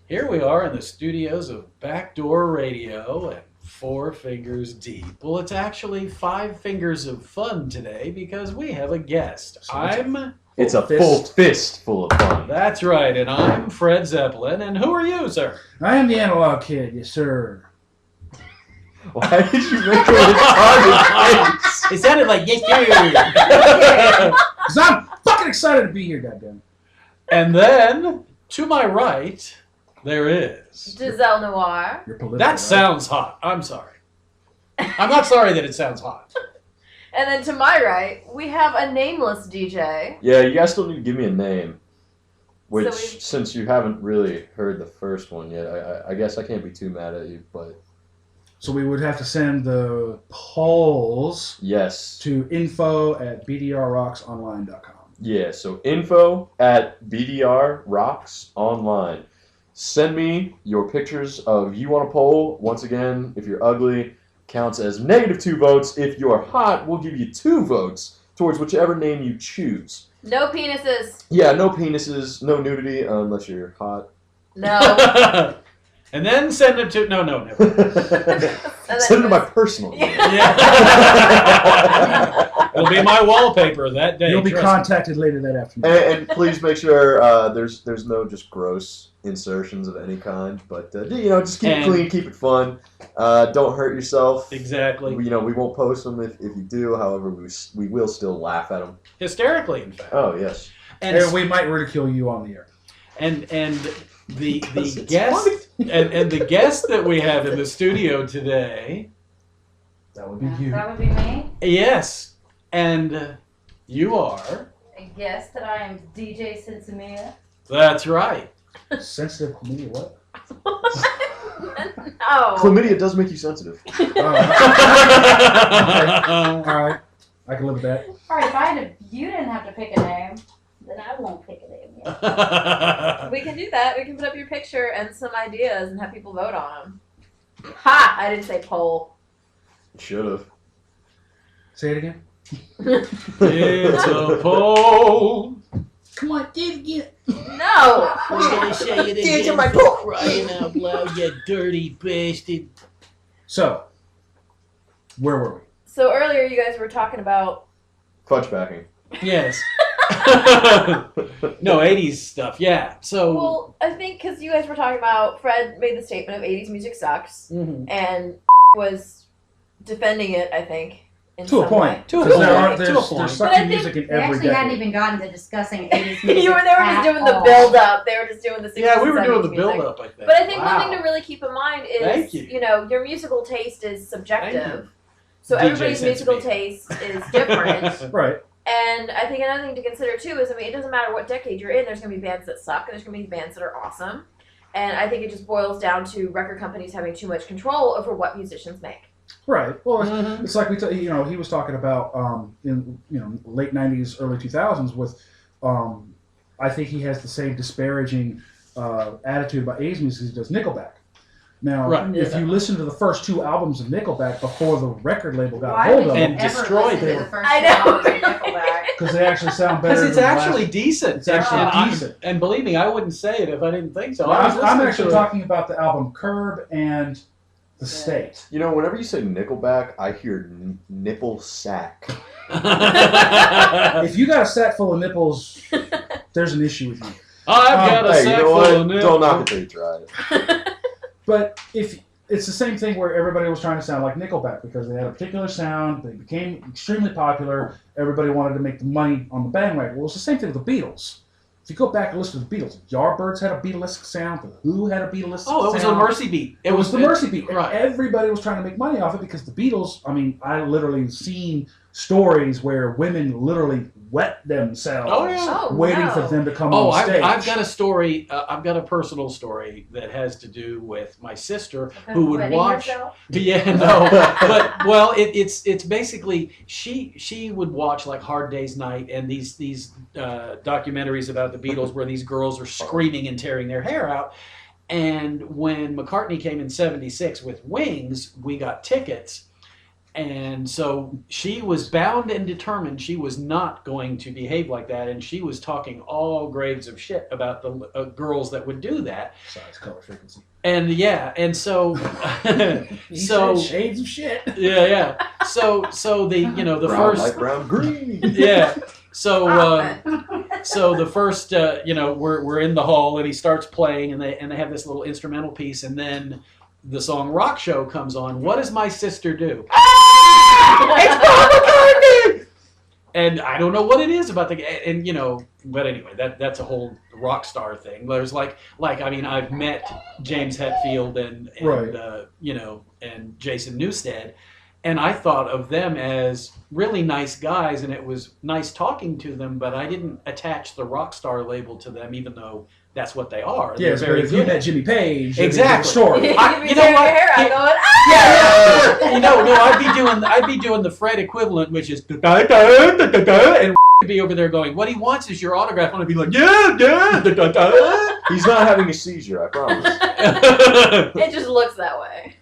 Here we are in the studios of Backdoor Radio and Four Fingers Deep. Well, it's actually Five Fingers of Fun today because we have a guest. It's a full fist full of fun. That's right, and I'm Fred Zeppelin. And who are you, sir? I am the Analog Kid, yes, sir. Why did you make a retarded face? It sounded like yes, sir. Because I'm fucking excited to be here, goddammit. And then, to my right, there is... Giselle Noir. You're political, That right? sounds hot. I'm sorry. I'm not sorry that it sounds hot. And then to my right, we have a nameless DJ. Yeah, you guys still need to give me a name. Which, So since you haven't really heard the first one yet, I guess I can't be too mad at you, but... So we would have to send the polls Yes. to info@bdrrocksonline.com. Yeah, so info@bdrrocksonline. Send me your pictures of you on a poll. Once again, if you're ugly, counts as -2 votes. If you're hot, we'll give you 2 votes towards whichever name you choose. No penises. Yeah, no penises, no nudity, unless you're hot. No. And then send it to... No, never. Send it to my personal email. Yeah. It'll be my wallpaper that day. You'll be trust me. contacted later that afternoon. And please make sure there's no just gross insertions of any kind, but just keep it clean, keep it fun. Don't hurt yourself. Exactly. We won't post them if you do. However, we will still laugh at them. Hysterically, in fact. Oh yes. And And we might ridicule you on the air. and the Because it's guest funny. and the guest that we have in the studio today, That would be you. That would be me. yes, and you are. I guess that I am DJ Sensimia. That's right. Sensitive chlamydia, what? No. Chlamydia does make you sensitive. Alright, I can live with that. Alright, if you didn't have to pick a name, then I won't pick a name yet. We can do that. We can put up your picture and some ideas and have people vote on them. Ha! I didn't say poll. Should have. Say it again. It's a poll. Come on, do it again. No! We're gonna show you the Get to again my for poll. crying out loud, you dirty bastard. So, where were we? So earlier you guys were talking about... Fudge packing. Yes. No, 80s stuff, yeah. So. Well, I think because you guys were talking about... Fred made the statement of 80s music sucks. Mhm. And was defending it, I think. In To a some point. way. To a Because point. there's To a point. sucky But I think music in They every actually hadn't decade. even gotten to discussing 80s music. They were just at doing the all. build-up. They were just doing the 60s Yeah, we were and doing the 70s music. build-up, I think. But I think Wow. one thing to really keep in mind is, Thank you. your musical taste is Thank subjective. you. So DJ everybody's musical Sensitive. taste is different. Right. And I think another thing to consider too is, it doesn't matter what decade you're in, there's going to be bands that suck and there's going to be bands that are awesome. And I think it just boils down to record companies having too much control over what musicians make. Right. Well, Mhm. it's like he was talking about in late '90s, early 2000s with. I think he has the same disparaging attitude about 80s music as he does Nickelback. Now, Right. if you listen to the first 2 albums of Nickelback before the record label got Why hold would of you And them, ever destroyed listen to them. the first I two know. albums of Nickelback? because they actually sound better. Because it's than the actually last- decent. It's actually and decent. And believe me, I wouldn't say it if I didn't think so. Well, I was I'm listening actually to it. talking about the album Curb and The State. Whenever you say Nickelback, I hear nipple sack. If you got a sack full of nipples, there's an issue with you. I've got a Hey, sack you know full what? of nipples. Don't knock it till you try it. But if it's the same thing where everybody was trying to sound like Nickelback because they had a particular sound, they became extremely popular, everybody wanted to make the money on the bandwagon. Well, it's the same thing with the Beatles. If you go back and listen to the Beatles, Yardbirds had a Beatlistic sound, The Who had a Beatlistic sound. Oh, it was a Mercy beat. It was the Mercy beat. Right. Everybody was trying to make money off it because the Beatles, I literally seen stories where women literally wet themselves Oh, yeah. waiting no. for them to come Oh, on stage. I've got a story. I've got a personal story that has to do with my sister who would Wetting watch. yourself? Yeah, no, but well, it's basically she would watch like Hard Day's Night and these documentaries about the Beatles where these girls are screaming and tearing their hair out. And when McCartney came in '76 with Wings, we got tickets. And so she was bound and determined she was not going to behave like that, and she was talking all grades of shit about the girls that would do that. Size, color, frequency. And and so He so said shades of shit. yeah. So the the Brown, first light brown, green. yeah. So so the first we're in the hall and he starts playing and they have this little instrumental piece and then the song Rock Show comes on. What does my sister do? It's Paul McCartney! And I don't know what it is about but anyway, that's a whole rock star thing. There's I've met James Hetfield and Right. And Jason Newsted, and I thought of them as really nice guys, and it was nice talking to them, but I didn't attach the rock star label to them, even though that's what they are. Yeah, They're very if you good. met Jimmy Page, Exactly. Story. You'd I- be you know tearing what? your hair out Yeah. going, No, I'd be doing the Fred equivalent, which is and be over there going, what he wants is your autograph. And I'd be like, yeah. He's not having a seizure, I promise. It just looks that way.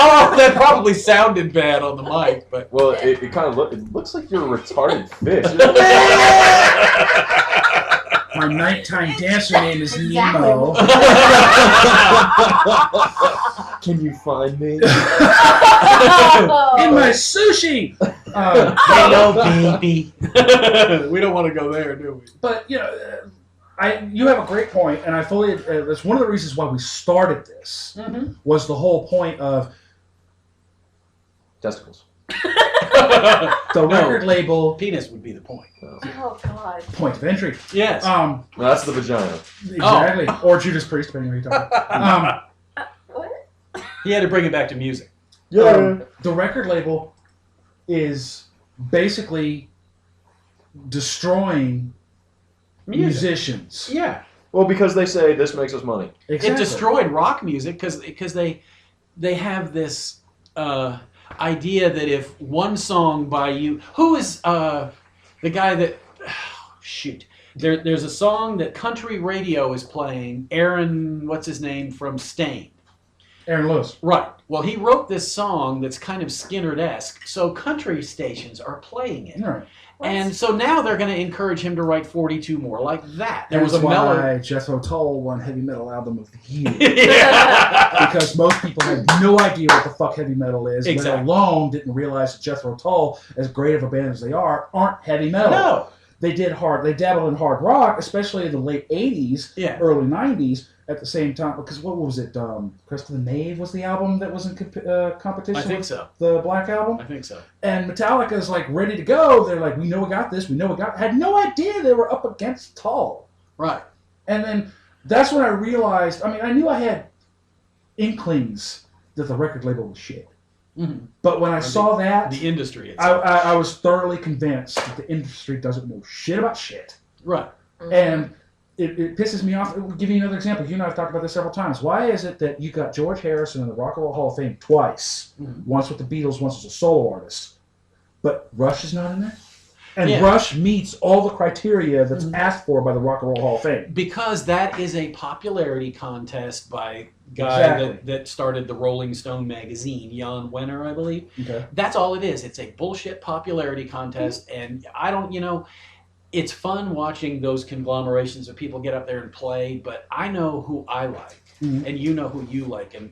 Oh, that probably sounded bad on the mic, but Well, it kind of looks like you're a retarded fish. My nighttime dancer name is Exactly. Nemo. Can you find me? In my sushi. hello, baby. We don't want to go there, do we? But you have a great point, and I fully. That's one of the reasons why we started this. Mm-hmm. Was the whole point of Testicles. the record label Penis would be the point. Oh, God. point of entry. Yes. No, that's the vagina. Exactly. Or Judas Priest, depending on who you're talking about. What? He had to bring it back to music. The record label is basically destroying musicians. Yeah. Well, because they say this makes us money. Exactly. It destroyed rock music because they have this idea that if one song by you, who is the guy that shoot, there's a song that country radio is playing. Aaron, what's his name from Stain? Aaron Lewis. Right. Well, he wrote this song that's kind of Skinner-esque, so country stations are playing it. Right. And so now they're going to encourage him to write 42 more like that. There was That's a melody. why Jethro Tull won Heavy Metal Album of the Year. Yeah. Because most people have no idea what the fuck heavy metal is, Exactly. let alone didn't realize that Jethro Tull, as great of a band as they are, aren't heavy metal. No. They dabbled in hard rock, especially in the late 80s, Yeah. early 90s, at the same time, because what was it? Crest of the Knave was the album that was in competition I think with so. the Black Album? I think so. And Metallica's like ready to go. They're like, we know we got this, had no idea they were up against Tull. Right. And then that's when I realized, I knew I had inklings that the record label was shit. Mm-hmm. But when I saw that, The industry I, itself. I was thoroughly convinced that the industry doesn't know shit about shit. Right. And it pisses me off. I'll give you another example. You and I have talked about this several times. Why is it that you got George Harrison in the Rock and Roll Hall of Fame twice? Mhm. Once with the Beatles, once as a solo artist. But Rush is not in there? And Yeah. Rush meets all the criteria that's Mhm. asked for by the Rock and Roll Hall of Fame. Because that is a popularity contest by a guy Exactly. that started the Rolling Stone magazine, Jan Wenner, I believe. Okay. That's all it is. It's a bullshit popularity contest, and I don't, it's fun watching those conglomerations of people get up there and play, but I know who I like, Mhm. and you know who you like, and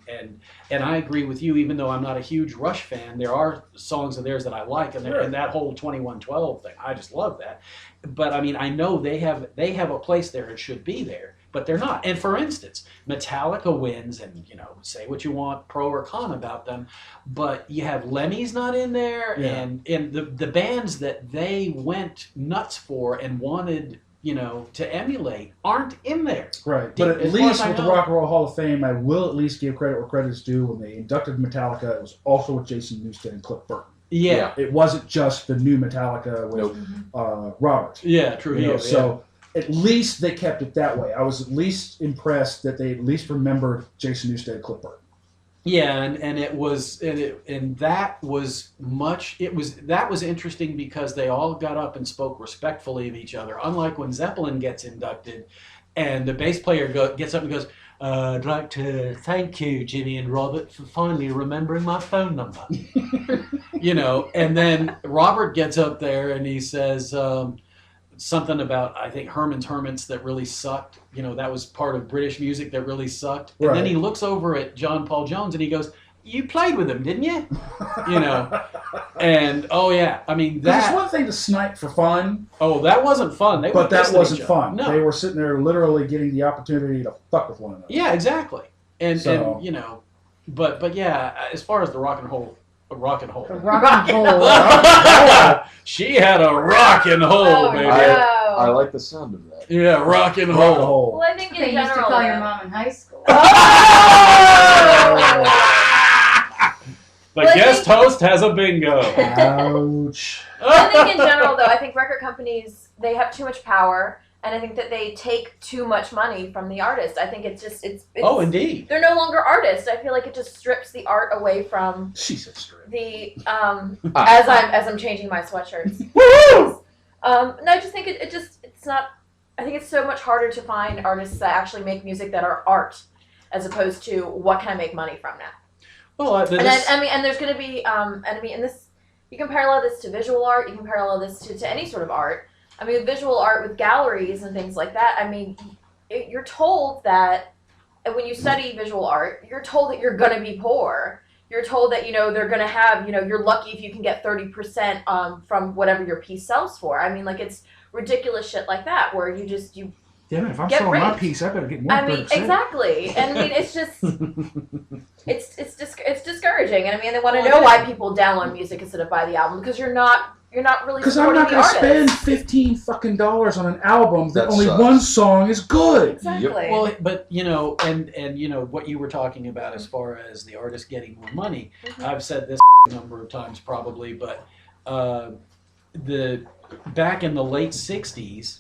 I agree with you, even though I'm not a huge Rush fan, there are songs of theirs that I like, and, Sure. and that whole 2112 thing, I just love that. But I know they have a place there and should be there, but they're not. And for instance, Metallica wins, and say what you want, pro or con about them, but you have Lemmy's not in there, Yeah. and the bands that they went nuts for and wanted to emulate aren't in there. Right. Deep- But at as far least as I with the know. Rock and Roll Hall of Fame, I will at least give credit where credit is due. When they inducted Metallica, it was also with Jason Newsted and Cliff Burton. Yeah, It wasn't just the new Metallica with Robert. yeah, true. Yeah, So at least they kept it that way. I was at least impressed that they at least remembered Jason Newsted and Cliff Burton. yeah, and it was and that was that was interesting because they all got up and spoke respectfully of each other. Unlike when Zeppelin gets inducted, And the bass player gets up and goes, I'd like to thank you, Jimmy and Robert, for finally remembering my phone number. And then Robert gets up there and he says something about, I think, Herman's Hermits that really sucked. That was part of British music that really sucked. And then he looks over at John Paul Jones and he goes, you played with him, didn't you? And oh yeah, I mean it's one thing to snipe for fun. Oh, that wasn't fun. But that wasn't fun. No. They were sitting there literally getting the opportunity to fuck with one another. Yeah, exactly. And but yeah, as far as the rock and roll. She had a rock and roll, baby. I like the sound of that. Yeah, rock and roll. Well, I think in They used to general, call your mom in high school. The guest host has a bingo. Ouch. I think in general, though, I think record companies, they have too much power, and I think that they take too much money from the artist. I think it's oh, indeed. They're no longer artists. I feel like it just strips the art away from She said strip. the as I'm changing my sweatshirts. Woo! No, I just think it's not. I think it's so much harder to find artists that actually make music that are art, as opposed to what can I make money from now. Well, And there's going to be and this you can parallel this to visual art. You can parallel this to any sort of art. I mean, visual art with galleries and things like that. I mean, you're told that when you study visual art, you're told that you're going to be poor. You're told that they're going to have you're lucky if you can get 30% from whatever your piece sells for. I mean, like it's ridiculous shit like that where you. Yeah, man, if I'm Get selling my rich. piece, I better get more than 30%. Exactly. And I mean, it's just, it's discouraging. And I mean, they want to know why people download music instead of buy the album because you're not really Because I'm supporting not the going to artist. spend $15 on an album that That only sucks. one song is good. Exactly. well, but and what you were talking about as far as the artist getting more money, I've said this a number of times probably, but back in the late '60s,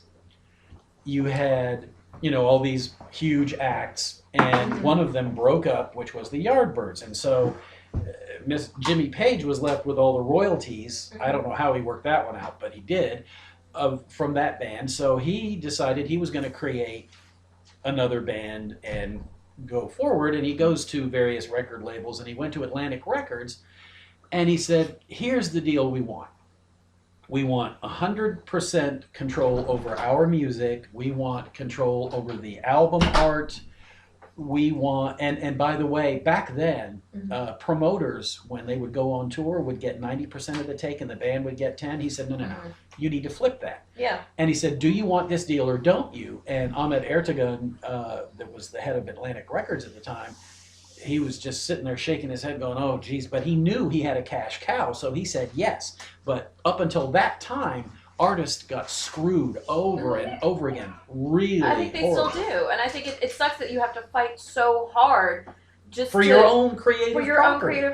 you had all these huge acts, and one of them broke up, which was the Yardbirds, and so Miss Jimmy Page was left with all the royalties. I don't know how he worked that one out, but he did from that band. So he decided he was going to create another band and go forward, and he goes to various record labels, and he went to Atlantic Records, and he said, here's the deal we want. We want 100% control over our music. We want control over the album art. We want, and by the way, back then, promoters, when they would go on tour, would get 90% of the take and the band would get 10. He said, no, you need to flip that. Yeah. And he said, do you want this deal or don't you? And Ahmet Ertegun, that was the head of Atlantic Records at the time, he was just sitting there shaking his head going, oh, geez. But he knew he had a cash cow, so he said yes. But up until that time, artists got screwed over and over again. Really I think they horribly. still do. And I think it sucks that you have to fight so hard just For your own creative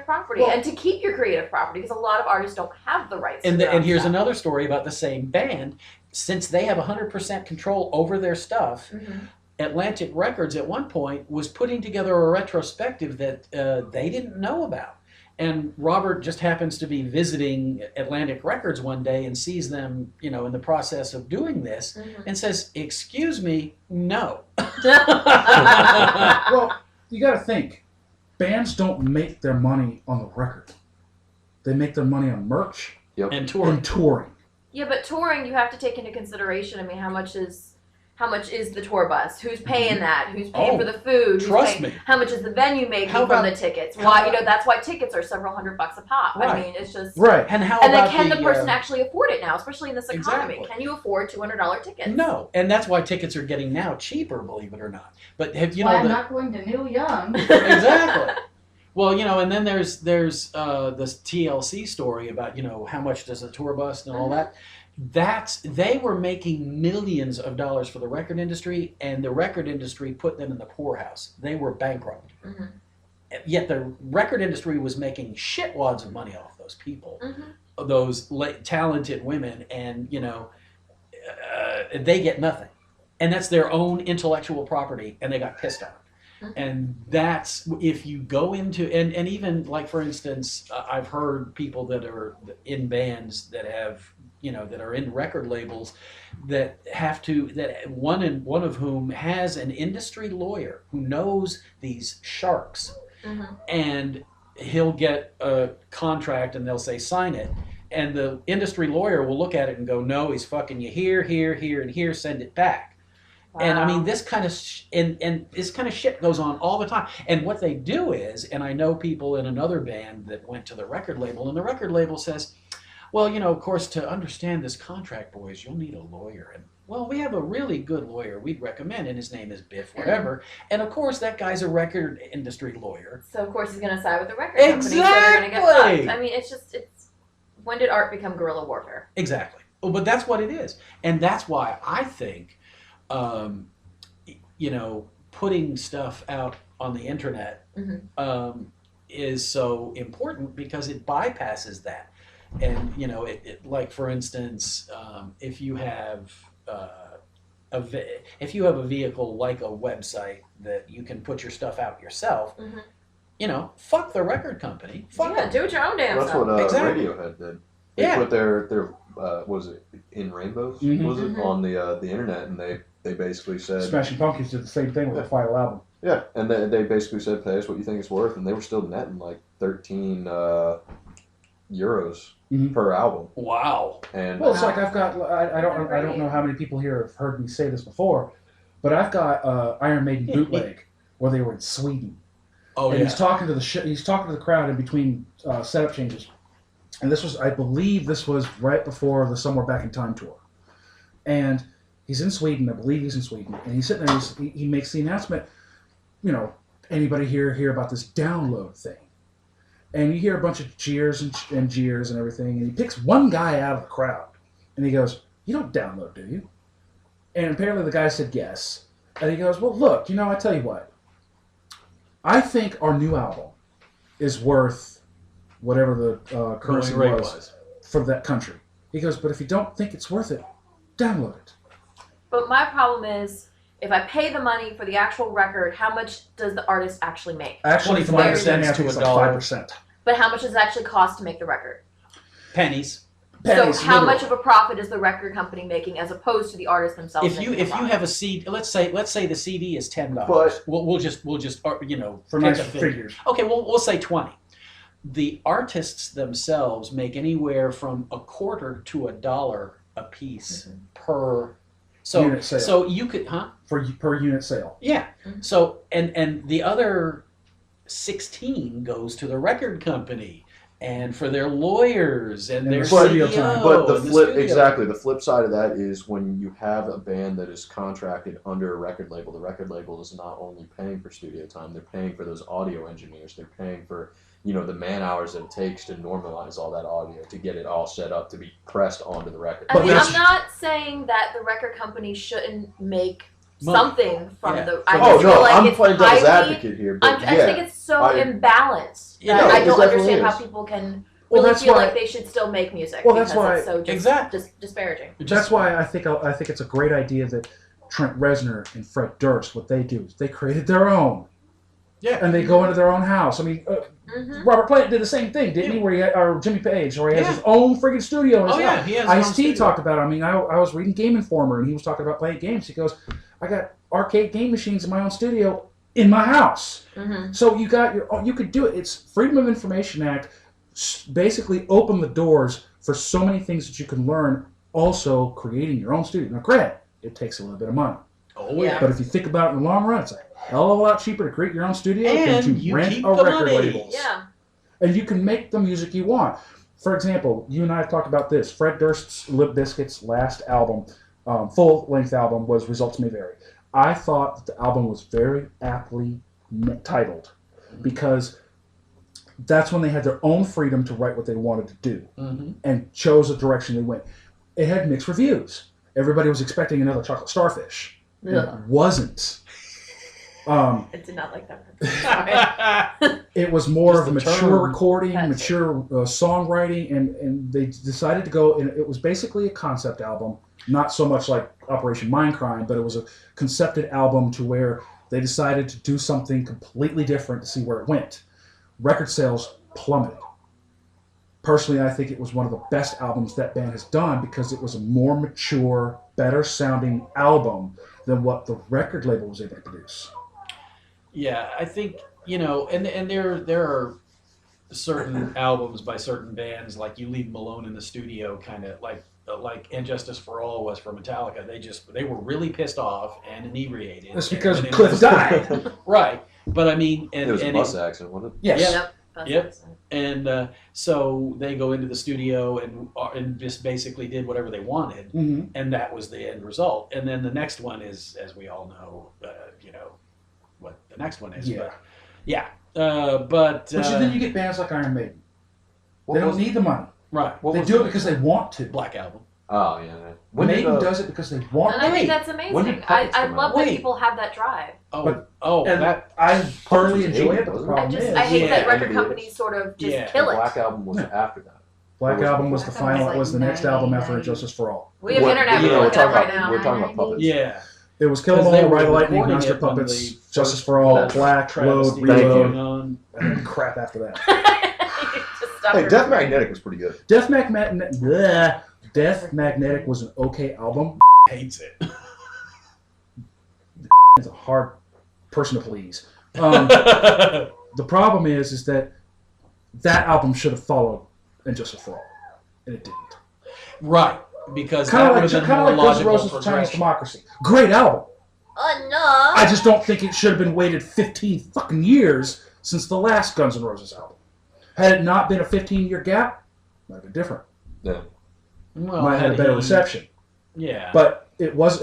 property. Well, and to keep your creative property, because a lot of artists don't have the rights to And their own here's stuff. another story about the same band. Since they have 100% control over their stuff, Atlantic Records at one point was putting together a retrospective that they didn't know about. And Robert just happens to be visiting Atlantic Records one day and sees them, in the process of doing this and says, excuse me, no. Well, you got to think, bands don't make their money on the record. They make their money on merch And touring. and touring. Yeah, but touring, you have to take into consideration, I mean, how much is the tour bus? Who's paying that? Who's paying for the food? Who's Trust paying, me. How much is the venue making How from about- the tickets? how Why, about- that's why tickets are several $100 a pop. I Right. mean, it's just... Right. And how And then about can the person actually afford it now, especially in this economy? Exactly. Can you afford $200 tickets? No, and that's why tickets are getting now cheaper, believe it or not. But have you Why know I'm the not going to Neil Young. exactly. Well, and then there's this TLC story about how much does a tour bus and all that. They were making millions of dollars for the record industry, and the record industry put them in the poorhouse. They were bankrupt. Yet the record industry was making shitwads of money off those people, those talented women, and they get nothing, and that's their own intellectual property, and they got pissed off. And that's if you go into and even like for instance, I've heard people that are in bands that have that are in record labels that have to one of whom has an industry lawyer who knows these sharks, and he'll get a contract and they'll say sign it, and the industry lawyer will look at it and go, no, he's fucking you here, and here, send it back. And I mean, this kind of and this kind of shit goes on all the time. And what they do is, and I know people in another band that went to the record label, and the record label says, well, of course, to understand this contract, boys, you'll need a lawyer. And well, we have a really good lawyer we'd recommend, and his name is Biff, whatever. And of course, that guy's a record industry lawyer. So of course he's going to side with the record company. So they're going to get fucked. I mean, it's when did art become guerrilla warfare? Exactly. Well, but that's what it is, and that's why I think. Putting stuff out on the internet is so important because it bypasses that. And, like, for instance, if you have a vehicle like a website that you can put your stuff out yourself, fuck the record company. Fuck them. Do it your own damn That's self. what Exactly. Radiohead did. They put their was it In Rainbows? Was it on the internet, and they basically said Smashing Pumpkins did the same thing with the final album. Yeah, and they basically said pay us what you think it's worth, and they were still netting like 13 euros per album. Wow. And Well, it's like I don't know how many people here have heard me say this before, but I've got Iron Maiden bootleg where they were in Sweden. Oh, and yeah. he's talking to the crowd in between setup changes. And I believe this was right before the Somewhere Back in Time tour. And he's in Sweden, I believe he's in Sweden, and he's sitting there, he makes the announcement, anybody here hear about this download thing? And you hear a bunch of cheers and jeers and everything, and he picks one guy out of the crowd, and he goes, you don't download, do you? And apparently the guy said yes. And he goes, well, look, I tell you what, I think our new album is worth whatever the currency was for that country. He goes, but if you don't think it's worth it, download it. But my problem is, if I pay the money for the actual record, how much does the artist actually make? Actually, from my understanding, I think it's like 5%. But how much does it actually cost to make the record? Pennies. Pennies, so how literally. much of a profit is the record company making as opposed to the artist themselves? If you have a CD, let's say the CD is $10. But we'll just for pick nice a figure. figures. Okay, we'll say 20. The artists themselves make anywhere from a quarter to $1 a piece per. Unit sale. So you could, per unit sale. Yeah. So and the other 16 goes to the record company and for their lawyers and their studio CEO. time. But the and flip, studio. exactly, the flip side of that is when you have a band that is contracted under a record label, the record label is not only paying for studio time, they're paying for those audio engineers, they're paying for, the man hours that it takes to normalize all that audio, to get it all set up to be pressed onto the record. I mean, I'm not saying that the record company shouldn't make something from the. I just feel like I'm it's playing devil's highly- advocate here, but I think it's so imbalanced Yeah, that no, I it don't definitely understand how is. people can Well, really that's feel why- like they should still make music Well, because that's why- it's so Exactly. just disparaging. That's why I think it's a great idea that Trent Reznor and Fred Durst, what they do is they created their own. Yeah. And they go into their own house. I mean, Robert Plant did the same thing, didn't he? Where he had, or Jimmy Page, where he has his own friggin' studio in his house. He has his own Ice-T studio. talked about it. I mean, I was reading Game Informer, and he was talking about playing games. He goes, I got arcade game machines in my own studio in my house. So you could do it. It's Freedom of Information Act basically opened the doors for so many things that you can learn, also creating your own studio. Now, granted, it takes a little bit of money. Oh, yeah. But if you think about it in the long run, it's a hell of a lot cheaper to create your own studio than And to you rent keep a the record money. label. Yeah. And you can make the music you want. For example, you and I have talked about this. Fred Durst's Limp Bizkit's last album, full-length album, was Results May Vary. I thought that the album was very aptly titled because that's when they had their own freedom to write what they wanted to do and chose the direction they went. It had mixed reviews. Everybody was expecting another Chocolate Starfish. It wasn't. I did not like that. Sorry. It was more Just of a the mature term. recording, That's mature songwriting, and they decided to go, and it was basically a concept album, not so much like Operation Mindcrime, but it was a concepted album to where they decided to do something completely different to see where it went. Record sales plummeted. Personally, I think it was one of the best albums that band has done because it was a more mature, better sounding album than what the record label was able to produce. Yeah, I think, and there are certain albums by certain bands, like you leave them alone in the studio, kind of like And Justice for All was for Metallica. They were really pissed off and inebriated. That's because and Cliff died. Right, but I mean, It was a bus accident, wasn't it? Yes. Yep. And so they go into the studio and just basically did whatever they wanted, Mm-hmm. and that was the end result. And then the next one is, as we all know, what the next one is. Yeah. But yeah. But then you get bands like Iron Maiden. What They don't was- need the money. right, what They was do it the- because they want to. Black Album. Oh, yeah. Maiden does it because they want And to. I think Wait, that's when did amazing. Puppets I come love out? that Wait. people have that drive. Oh, But- and And I thoroughly was enjoy 80, it, but the wasn't it? problem is, I hate Yeah. that record Maybe it companies is. sort of just Yeah. kill it. Black Album was Yeah. after that. Black It Album was the Black Album final, was was the like next album 90, after Injustice for All. We have What- internet. you We know, can we're look it up talking right about now. we're talking about puppets. yeah. It was Kill 'Em Because they All, were Ride the Lightning, recording Monster it when Puppets, the Justice first for All, That's Black, travesty Load, Thank was you. Reload, going on. and then crap after that. Just stop Hey, it. Death Magnetic was pretty good. Death Magnetic was an okay album. Hates it. It's a hard person to please. The problem is that album should have followed Injustice for All, and it didn't. Right, because Kind that of would like have been more Guns N' logical Roses' Chinese progression. Democracy. Great album. Enough. I just don't think it should have been waited 15 fucking years since the last Guns N' Roses album. Had it not been a 15-year gap, might have been different. Well, Might have had a better he- reception. Yeah. But it was...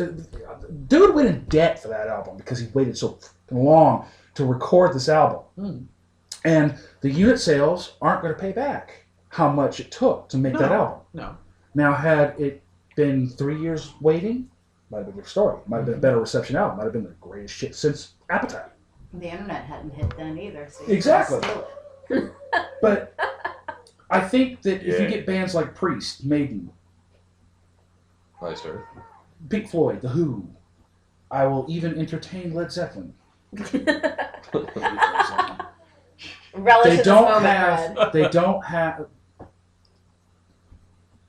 Dude went in debt for that album because he waited so fucking long to record this album. Hmm. And the unit sales aren't going to pay back how much it took to make that No. album. No. Now, had it been 3 years waiting, might have been a different story. Might have been a better reception album. Might have been the greatest shit since Appetite. The internet hadn't hit then either. So you Exactly. could steal it. But I think that if you Yeah. get bands like Priest, Maiden, Nice, sir. Pink Floyd, The Who, I will even entertain Led Zeppelin. Relish They in this don't moment, have. Brad. They don't have.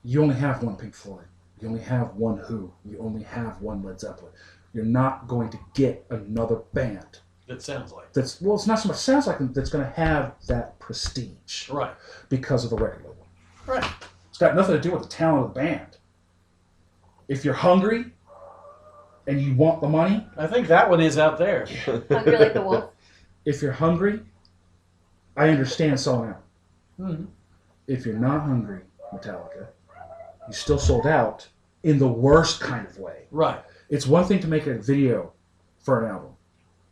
You only have one Pink Floyd. You only have one Who. You only have one Led Zeppelin. You're not going to get another band That sounds like. it's not so much sounds like them, that's going to have that prestige Right. because of the record label. Right. It's got nothing to do with the talent of the band. If you're hungry and you want the money, I think that one is out there. Hungry like the wolf. if you're hungry, I understand selling out. Mhm. If you're not hungry, Metallica, you still sold out in the worst kind of way. Right. It's one thing to make a video for an album,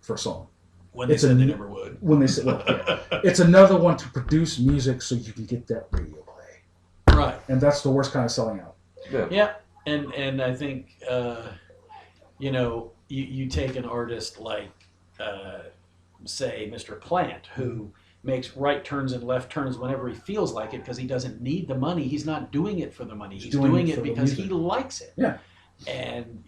for a song. When they It's a said they n- never would. When they say, well, yeah. It's another one to produce music so you can get that radio play. Right. And that's the worst kind of selling out. Yeah. And I think you take an artist like say Mr. Plant, who makes right turns and left turns whenever he feels like it because he doesn't need the money. He's not doing it for the money. He's doing it for the because he music. likes it. Yeah. And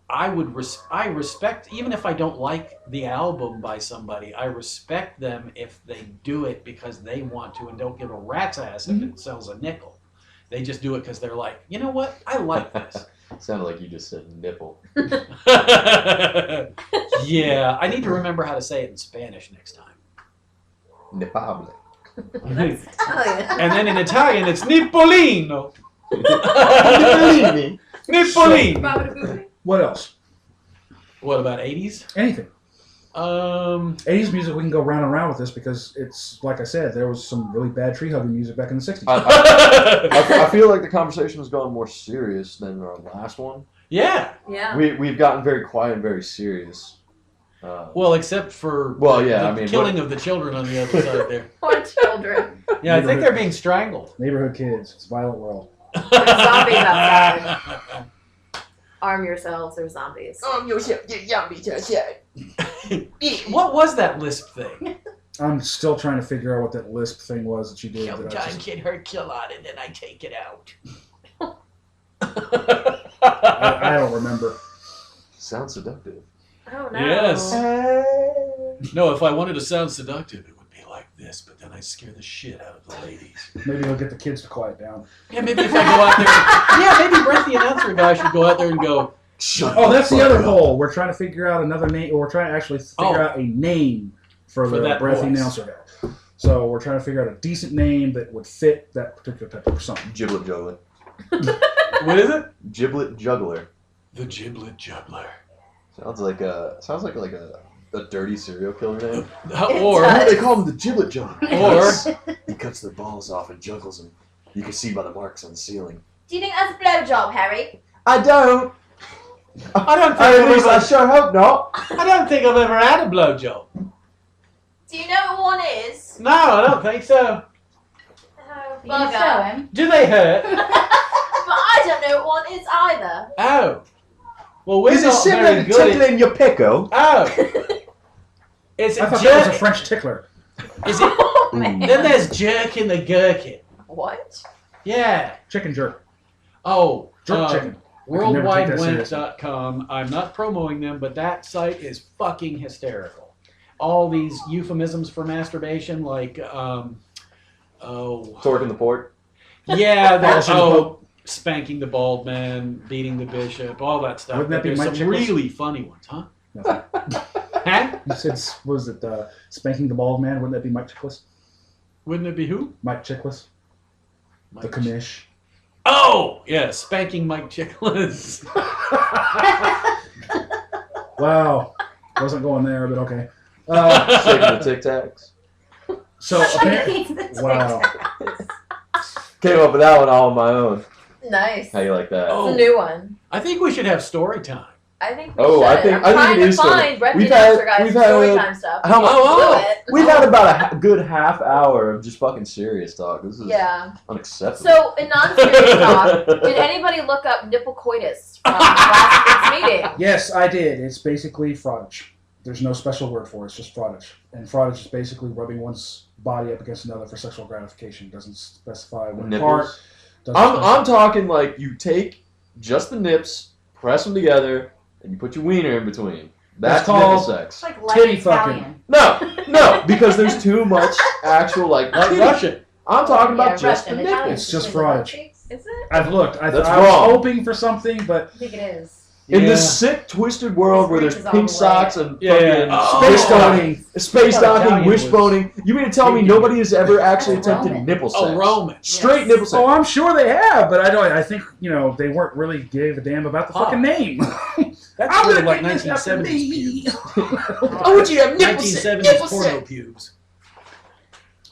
I respect, even if I don't like the album by somebody, I respect them if they do it because they want to and don't give a rat's ass if it sells a nickel. They just do it because they're like, you know what, I like this. Sounded like you just said nipple. Yeah, I need to remember how to say it in Spanish next time. Nipable. That's Italian. And then in Italian, it's Nipolino. Nippolini. Nipolino. What else? What about 80s? Anything. 'Em 80s music, we can go round and round with this because it's, like I said, there was some really bad tree hugging music back in the 60s. I feel like the conversation has gone more serious than our last one. yeah. Yeah. We've gotten very quiet and very serious. Well, except for Well, yeah, the I mean, killing of the children on the other side there. Poor children. Yeah, I think they're being strangled. Neighborhood kids. It's a violent world. There's zombies outside. Arm yourselves. There's zombies. What was that lisp thing? I'm still trying to figure out what that lisp thing was that you did. That I just- Kid hurt kill on and then I take it out. I don't remember. Sounds seductive. Oh no. Yes. No, if I wanted to sound seductive, it would be like this, but then I scare the shit out of the ladies. Maybe he'll get the kids to quiet down. Yeah, maybe if I go out there. Yeah, maybe Brent the announcer guy should go out there and go. Oh, that's the other goal. We're trying to figure out another name, or we're trying to actually figure out a name for the that breathy voice. announcer guy. So we're trying to figure out a decent name that would fit that particular type of persona. Giblet juggler. What is it? Giblet juggler. The Giblet Juggler. Sounds like a dirty serial killer name. Or They call him the Giblet juggler. Or He cuts their balls off and juggles them. You can see by the marks on the ceiling. Do you think that's a blowjob, Harry? I don't. I don't think At least I sure hope not. I don't think I've ever had a blowjob. Do you know what one is? No, I don't think so. Oh, You can show him. Do they hurt? But I don't know what one is either. Oh. Well, we're Is it not very similar to good at... tickling your pickle? Oh. Is it I thought that was a French tickler. Is it? Oh, man. Then there's jerking the gherkin. What? Yeah. Chicken jerk. Oh. Jerk chicken. I can never take that WorldWideWench.com. I'm not promoting them, but that site is fucking hysterical. All these euphemisms for masturbation, like, Torquing the port. yeah, that's, Polishing the Pope. spanking the bald man, beating the bishop, all that stuff. Wouldn't that be There's Mike some Chiklis? really funny ones, huh? No. Huh? You said, was it spanking the bald man? Wouldn't that be Mike Chiklis? Wouldn't it be who? Mike Chiklis, the Mike commish. Oh, yeah, spanking Mike Chiklis. Wow, wasn't going there, but okay. Shaking the Tic Tacs. So apparently, wow. Came up with that one all on my own. Nice. How you like that? Oh. It's a new one. I think we should have story time. I think we Oh, should. I think- I'm I think trying it to is story. find Brett We've the had- Announcer Guy's we've had- story time stuff. How much? Oh, Do it. We've had about a good half hour of just fucking serious talk. This is Yeah. unacceptable. So, in non-serious talk, did anybody look up nipple coitus from last week's meeting? Yes, I did. It's basically fraudage. There's no special word for it. It's just fraudage. And fraudage is basically rubbing one's body up against another for sexual gratification. Doesn't specify what part. Nipples. Doesn't I'm specify. talking like you take just the nips, press them together, and you put your wiener in between. That's That's called- nipple sex. It's like Titty light fucking. Italian. No, because there's too much actual like titty. Russian. I'm talking Yeah, about just the Russian, nipples. Italian. It's just Is it fraudage. cheeks? Is it? I've looked. I That's was wrong. hoping for something, but I think it is. In yeah. this sick, twisted world where there's Reaches all pink the way. socks and Yeah, fucking yeah. space Oh. docking, space Yeah, docking, Italian wishboning, you mean to tell me Maybe. nobody has ever actually That's attempted Roman. nipple sex? Oh, Roman. Straight nipple sex. oh, I'm sure they have, but I don't. I think they weren't really gave a damn about the Huh. fucking name. That's I'm sort of gonna like name this after 1970s me. pubes. I want you to have nipple sex. 1970s Nipple porno sex. pubes.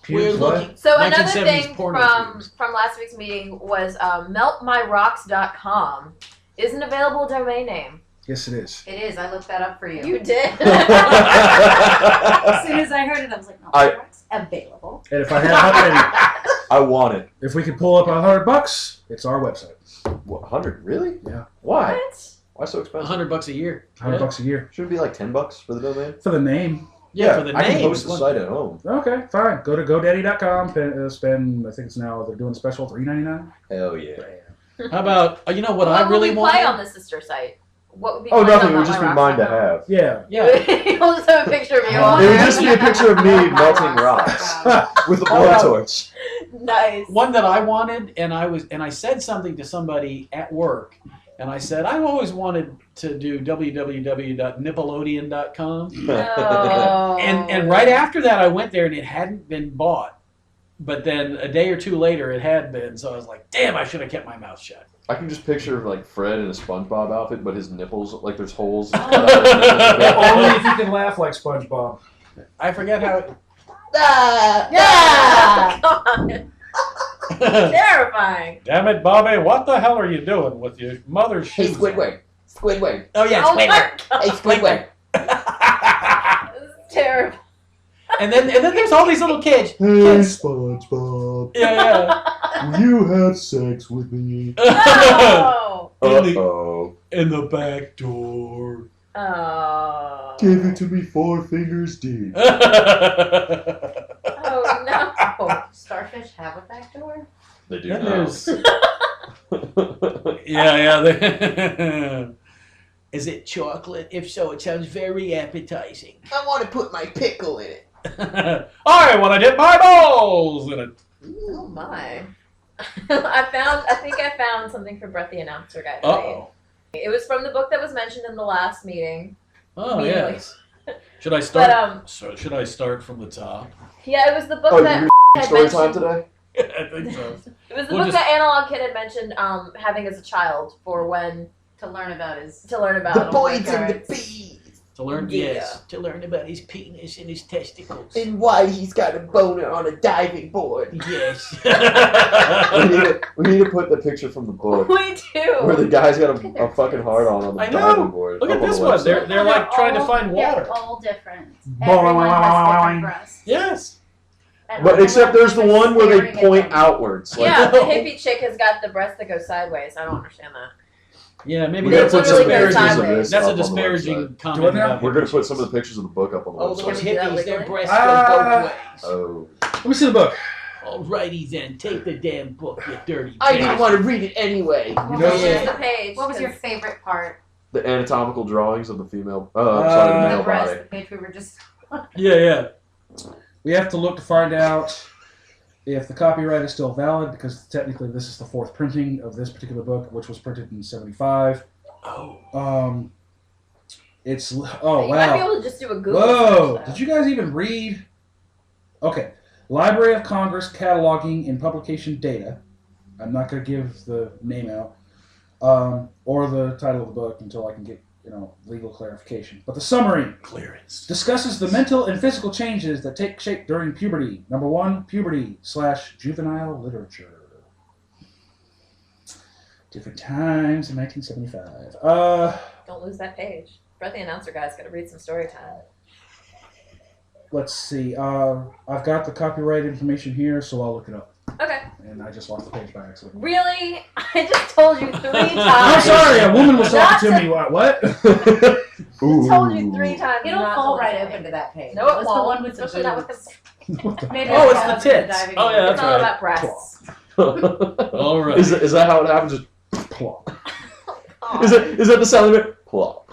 Pubes, We're what? looking. So another 1970s thing porno from pubes. last week's meeting was meltmyrocks.com is an available domain name. Yes, it is. It is. I looked that up for you. You did. As soon as I heard it, I was like, no, it's available. And if I had, I want it. if we could pull up $100, it's our website. What, 100? Really? Yeah. Why? What? Why so expensive? $100 a year. $100 a year Shouldn't it be like $10 for the domain? for the name. Yeah, for the I can name. host the site at home. Okay, fine. Go to GoDaddy.com. Spend. I think it's now they're doing a special $3.99. Hell yeah. How about you know what What I really would we want? play on the sister site? What would be Oh, played nothing. on It would just be mine to have. Yeah. Yeah. You'll just have a picture of you on It would there. just be a picture of me melting rocks with a blowtorch. Nice. One that I wanted, and I said something to somebody at work, and I said I always wanted to do www.nickelodeon.com, Oh. and right after that I went there and it hadn't been bought, but then a day or two later it had been, so I was like, damn, I should have kept my mouth shut. I can just picture like Fred in a SpongeBob outfit, but his nipples, like there's holes. Only if you can laugh like SpongeBob. I forget how. Yeah. God. Terrifying. Damn it, Bobby! What the hell are you doing with your mother's Hey, shoes? Squidward. Squidward. Oh yeah, Oh my Squidward. God. Hey, Squidward. This is terrible. and then there's all these little kids. Hey, Kids. SpongeBob. Yeah, Will you have sex with me? Oh. Uh-oh. In the back door. Oh. Give it to me 4 fingers deep. Oh no. Starfish have a back door? They do Then now. there's. Yeah. Is it chocolate? If so, it sounds very appetizing. I want to put my pickle in it. I want to dip my balls in it. Oh my! I think I found something for Brett the Announcer Guy. to read. Uh-oh. It was from the book that was mentioned in the last meeting. Oh, Immediately. yes. Should I start? But Should I start from the top? yeah, it was the book Oh, that you had story time mentioned. today? I think so. It was the We'll book just- that Analog Kid had mentioned having as a child for when To learn about his. to learn about. The boys and the bees. To learn, Yeah. yes, to learn about his penis and his testicles. And why he's got a boner on a diving board. Yes. We need to put the picture from the book We do. where the guy's got a fucking hard on the I know. diving board. Look at up on this the one. website. They're like trying to find water. They're all different. Boing, Everyone has boing, different breasts. Yes. And But all except of there's the them are one where they staring at point them. outwards. Like, Yeah, the hippie chick has got the breast that goes sideways. I don't understand that. Yeah, maybe we gotta that's put a some literally pictures of disparaging. this That's up a on the disparaging website. comment. Do it now? about We're gonna hippies. put some of the pictures of the book up on the Oh, those website. Can we do that hippies, their legally? breasts Ah. go both ways. Oh. Let me see the book. Alrighty then, take the damn book, you dirty I didn't bastard. want to read it anyway. You Well, know, here's the page. What was your 'cause- favorite part? The anatomical drawings of the female. Sorry, the male The breast, body. the page we were just. Yeah. we have to look to find out if the copyright is still valid, because technically this is the fourth printing of this particular book, which was printed in '75. Oh. It's You might be wow. able to just do a Google Whoa! search, Did you guys even read? Okay, Library of Congress cataloging and publication data. I'm not going to give the name out or the title of the book until I can get legal clarification. But the summary Clearance. discusses the mental and physical changes that take shape during puberty. Number 1, puberty/juvenile literature. Different times in 1975. Don't lose that page. Brett the Announcer Guy's got to read some story time. Let's see. I've got the copyright information here, so I'll look it up. Okay. And I just lost the page by accident. Really? I just told you 3 times. I'm sorry, a woman was talking to me. What? I told you 3 times. It'll not fall to right listen. open to that page. No, it It's won't. the one with the Especially not with boobs. the. Maybe Oh, I'll it's the have tits. diving Oh, yeah, board. It's that's all right. about breasts. All right. Is that how it happens? Just plop. Aw. Is that the sound of it? Plop.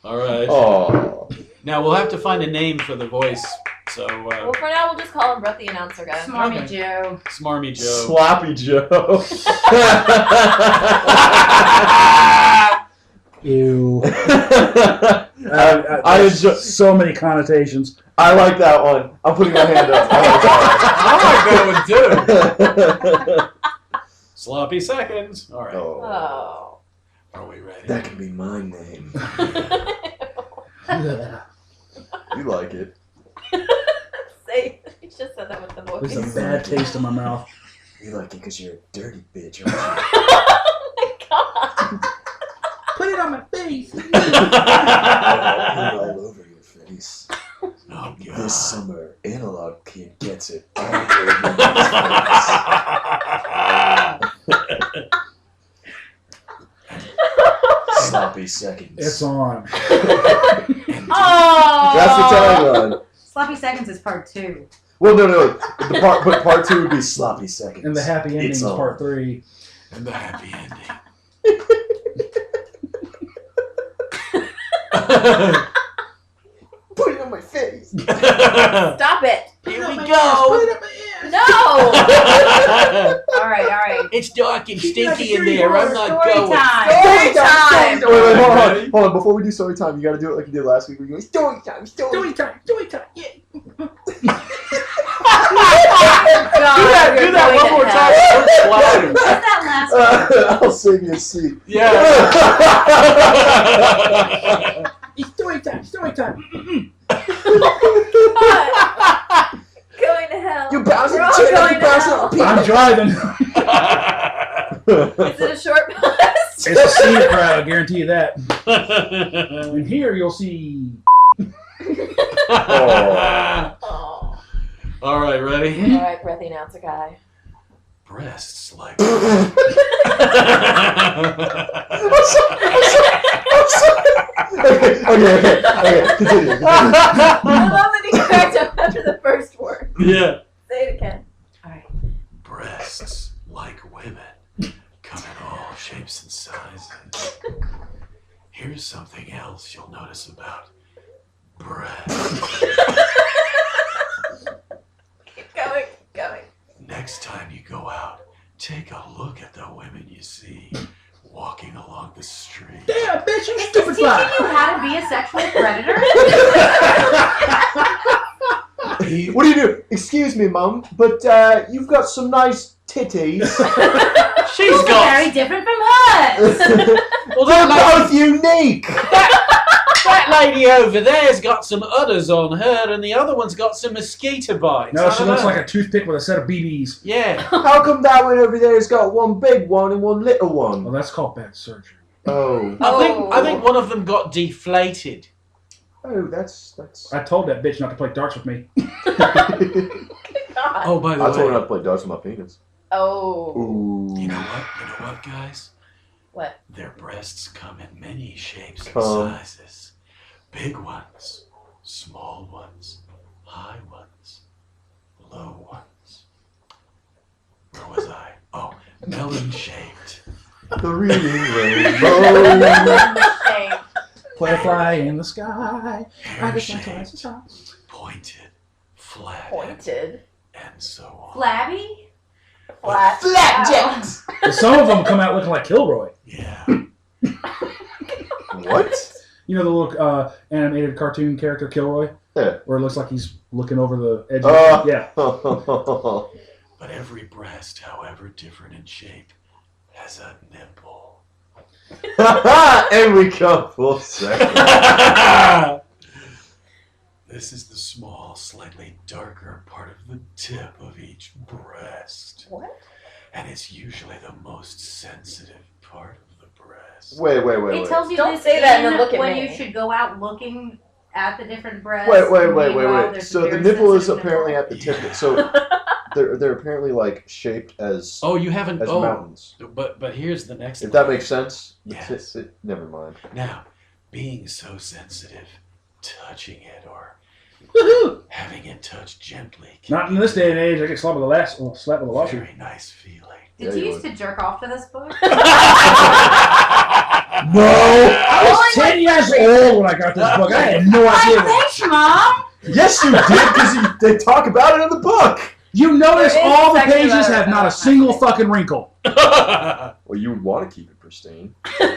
All right. Oh. Now we'll have to find a name for the voice. So Well, for now, we'll just call him Brett the Announcer Guy. Smarmy Okay. Joe. Smarmy Joe. Sloppy Joe. Ew. I enjoy. so many connotations. I like that one. I'm putting my hand up. I I like that one too. like that Sloppy seconds. All right. one. Oh. Oh. Are we ready? That can be my name. You like it. Say, you just said that with the voice. There's a bad taste in my mouth. You like it because you're a dirty bitch, aren't Oh my god. Put it on my face. you? All over your face. Oh God. This summer, Analog Kid gets it. All over your face. Sloppy seconds. It's on. Oh! That's the tagline. Sloppy Seconds is part 2. Well, no. But part 2 would be sloppy seconds. And the happy ending It's is on. part 3. And the happy ending. Put it on my face. Stop it. Here we go. No. All right. It's dark and stinky in there. I'm not Story going. time. Story time. Wait, hold on. Before we do story time, you gotta do it like you did last week. We go story time. Story time. Yeah. Do that one more time. Louder. What's that last one? I'll save you a seat. Yeah. It's story time. Going to hell. You bounce We're it, all turn it, going you to bounce hell. it. I'm driving. Is it a short bus? It's a scenic crowd, I guarantee you that. And here you'll see. Oh. All right, ready? All right, Brett the Announcer Guy. Breasts like. Okay. Continue. I love that he cracked up after the first word. Yeah. Say it again. Breasts like women come in all shapes and sizes. Here's something else you'll notice about breasts. Keep going. Next time you go out, take a look at the women you see walking along the street. Damn, bitch, you Is stupid this teaching fly. you how to be a sexual predator? What do you do? Excuse me, Mum, but you've got some nice titties. She's Those are got. very different from us. Well, They're that both unique. lady over there's got some udders on her, and the other one's got some mosquito bites. No, I she don't looks know. like a toothpick with a set of BBs. Yeah. How come that one over there has got one big one and one little Well, one? that's called bad surgery. Oh. I think one of them got deflated. Oh, that's. I told that bitch not to play darts with me. God. Oh, by the I way. told her not to play darts with my penis. Oh. Ooh. You know what, guys? What? Their breasts come in many shapes and Come. sizes. Big ones, small ones, high ones, low ones. Where was I? Oh, melon-shaped. The reading rainbow. Shame. Play a fly in the sky. I just want to rise the Hair-shaped, sun. pointed, flat, Pointed. and so on. Flabby? Flat. Flapjacks. But some of them come out looking like Kilroy. Yeah. What? You know the little animated cartoon character Kilroy? Yeah. Where it looks like he's looking over the edge Oh. of yeah. But every breast, however different in shape, has a nipple. And we come full circle. This is the small, slightly darker part of the tip of each breast. What? And it's usually the most sensitive part of the breast. Wait. It tells you Don't this say that and then in look at when me. you should go out looking at the different breasts. Wait. Meanwhile, there's a So the very nipple is sensitive apparently nipple. at the tip. So they're apparently like shaped as Oh, you haven't. as Oh, mountains. but here's the next. If one. that makes sense. Yes. Never mind. Now, being so sensitive, touching it or Woohoo! having it touched gently. Not in this day and age. I get slapped with a slap with a lawsuit. Very nice feeling. Did Yeah, you you used to jerk off to this book? No, I was 10 years old when I got this book. I had no idea. Thanks, Mom! Yes, you did, because they talk about it in the book. You notice There is all the section pages about have it. not a single fucking wrinkle. Well, you would want to keep it pristine. You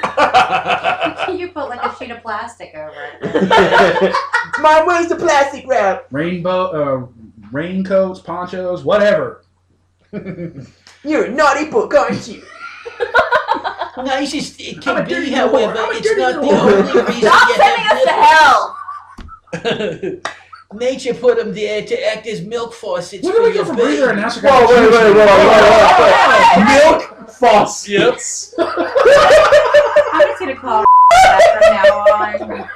put like a sheet of plastic over it. Mom, where's the plastic wrap? Raincoats, ponchos, whatever. You're a naughty book, aren't you? No, it's just, it I'm a can be, dirty however, whore. I'm a it's dirty not the whore. only reason Stop you sending us to have hell! Nature put them there to act as milk faucets When for did we your go from breather and baby. now she Whoa, wait. Milk faucets. I'm just gonna call that from now on.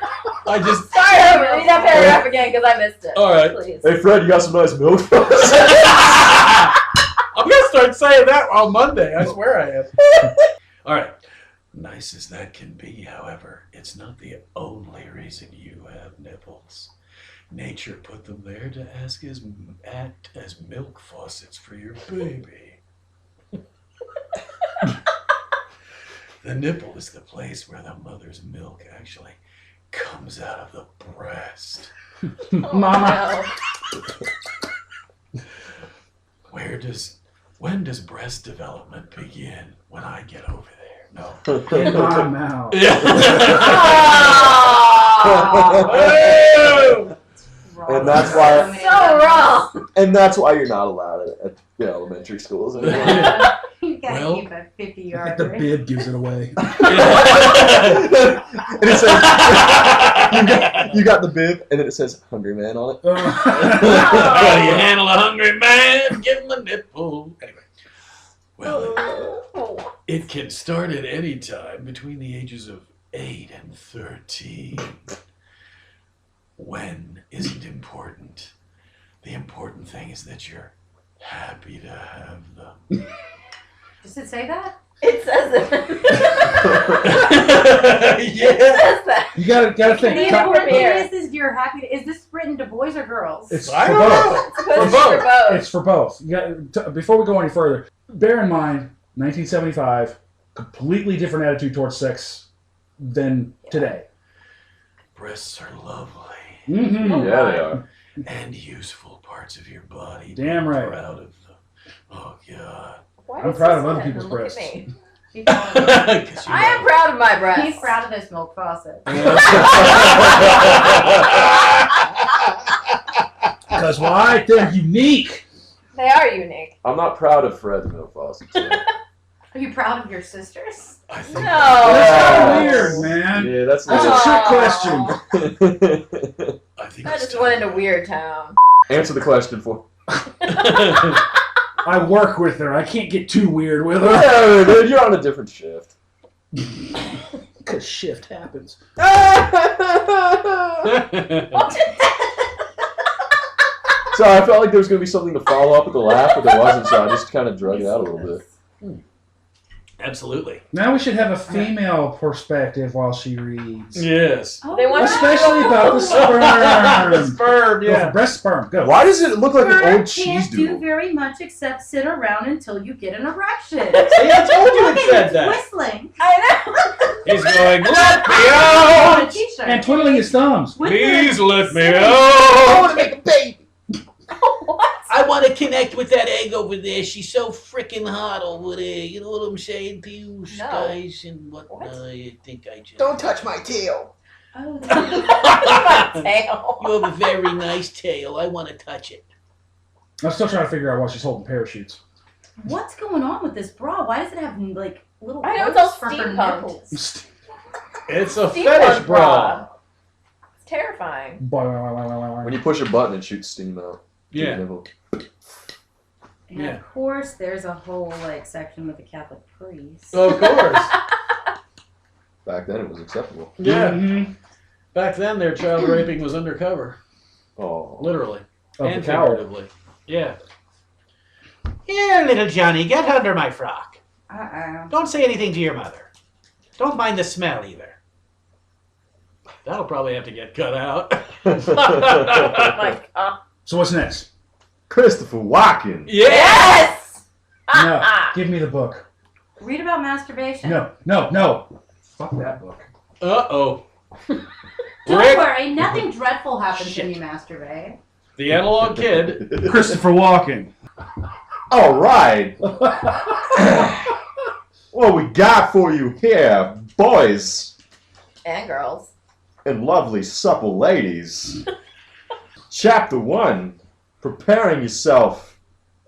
I just... Sorry, read that paragraph again because I missed it. All right. Please. Hey, Fred, you got some nice milk faucets? I'm going to start saying that on Monday. I swear I am. All right. Nice as that can be, however, it's not the only reason you have nipples. Nature put them there to act as milk faucets for your baby. The nipple is the place where the mother's milk actually comes out of the breast. Mama. No. When does breast development begin? When I get over there? No. In my mouth. Oh! And that's why- So wrong. And that's why you're not allowed at the elementary schools anymore. You gotta Well, keep a 50 I yard think the bib gives it away. And it says, you got the bib, and then it says "Hungry Man" on it. How do you handle a hungry man? Give him a nipple. Anyway. Well, it can start at any time between the ages of 8 and 13. When isn't important. The important thing is that you're happy to have them. Does it say that? It says it. Yeah. It says that. You gotta The think. important thing Here. is you're happy. Is this written to boys or girls? It's I for don't both. know. It's supposed to be both. for both. It's for both. You got, before we go any further, bear in mind, 1975, completely different attitude towards sex than today. Breasts are lovely. Mm-hmm. Yeah, they are. And useful parts of your body. Damn right. Proud of them. Oh God. Why I'm does proud this of other happen? people's Look at breasts. me. He's proud of his- I am proud of my breasts. He's proud of his milk faucet. Because why? They're unique. They are unique. I'm not proud of Fred's milk faucets. So. Are you proud of your sisters? I think No. That's kind of Yes. weird, man. Yeah, that's That's a Oh. trick question. I think I it's just time. went into Weird Town. Answer the question for. I work with her. I can't get too weird with her. Yeah, dude, you're on a different shift. Because shift happens. So I felt like there was going to be something to follow up with the laugh, but there wasn't, so I just kind of drug it out a little bit. Absolutely. Now we should have a female perspective while she reads. Yes. Oh, They want- Especially about the The sperm. sperm, Go for yeah. breast sperm. Go. Why does it look like an Sperm old cheese can't do doodle? very much except sit around until you get an erection. See, I told you Look it at said it's that. whistling. I He's going, let me On a out! t-shirt. And twiddling his thumbs. With Please the- let me out! make a baby. know. What? I want to connect with that egg over there. She's so freaking hot over there. You know what I'm saying to you, No. guys? And what? What? I think I just. Don't touch my tail. Oh, My tail. You have a very nice tail. I want to touch it. I'm still trying to figure out why she's holding parachutes. what's going on with this bra? Why does it have like little I know, it's all hooks for her steampunked. nipples? It's a Steampunk fetish bra. It's terrifying. When you push a button, it shoots steam out. Yeah. And Yeah. of course, there's a whole like section with the Catholic priest. Of course. Back then, it was acceptable. Yeah. Mhm. Back then, their child raping was undercover. Oh. Literally. Of and the cowl. figuratively. Yeah. Here, little Johnny, get under my frock. Uh-oh. Don't say anything to your mother. Don't mind the smell either. That'll probably have to get cut out. Oh my god. So what's next? Christopher Walken. Yes! No. Give me the book. Read about masturbation. No. Fuck that book. Uh-oh. Don't Rick, worry, nothing dreadful happens Shit. when you masturbate. the analog kid. Christopher Walken. All right. What we got for you here, boys And girls. and lovely supple ladies. Chapter 1. Preparing yourself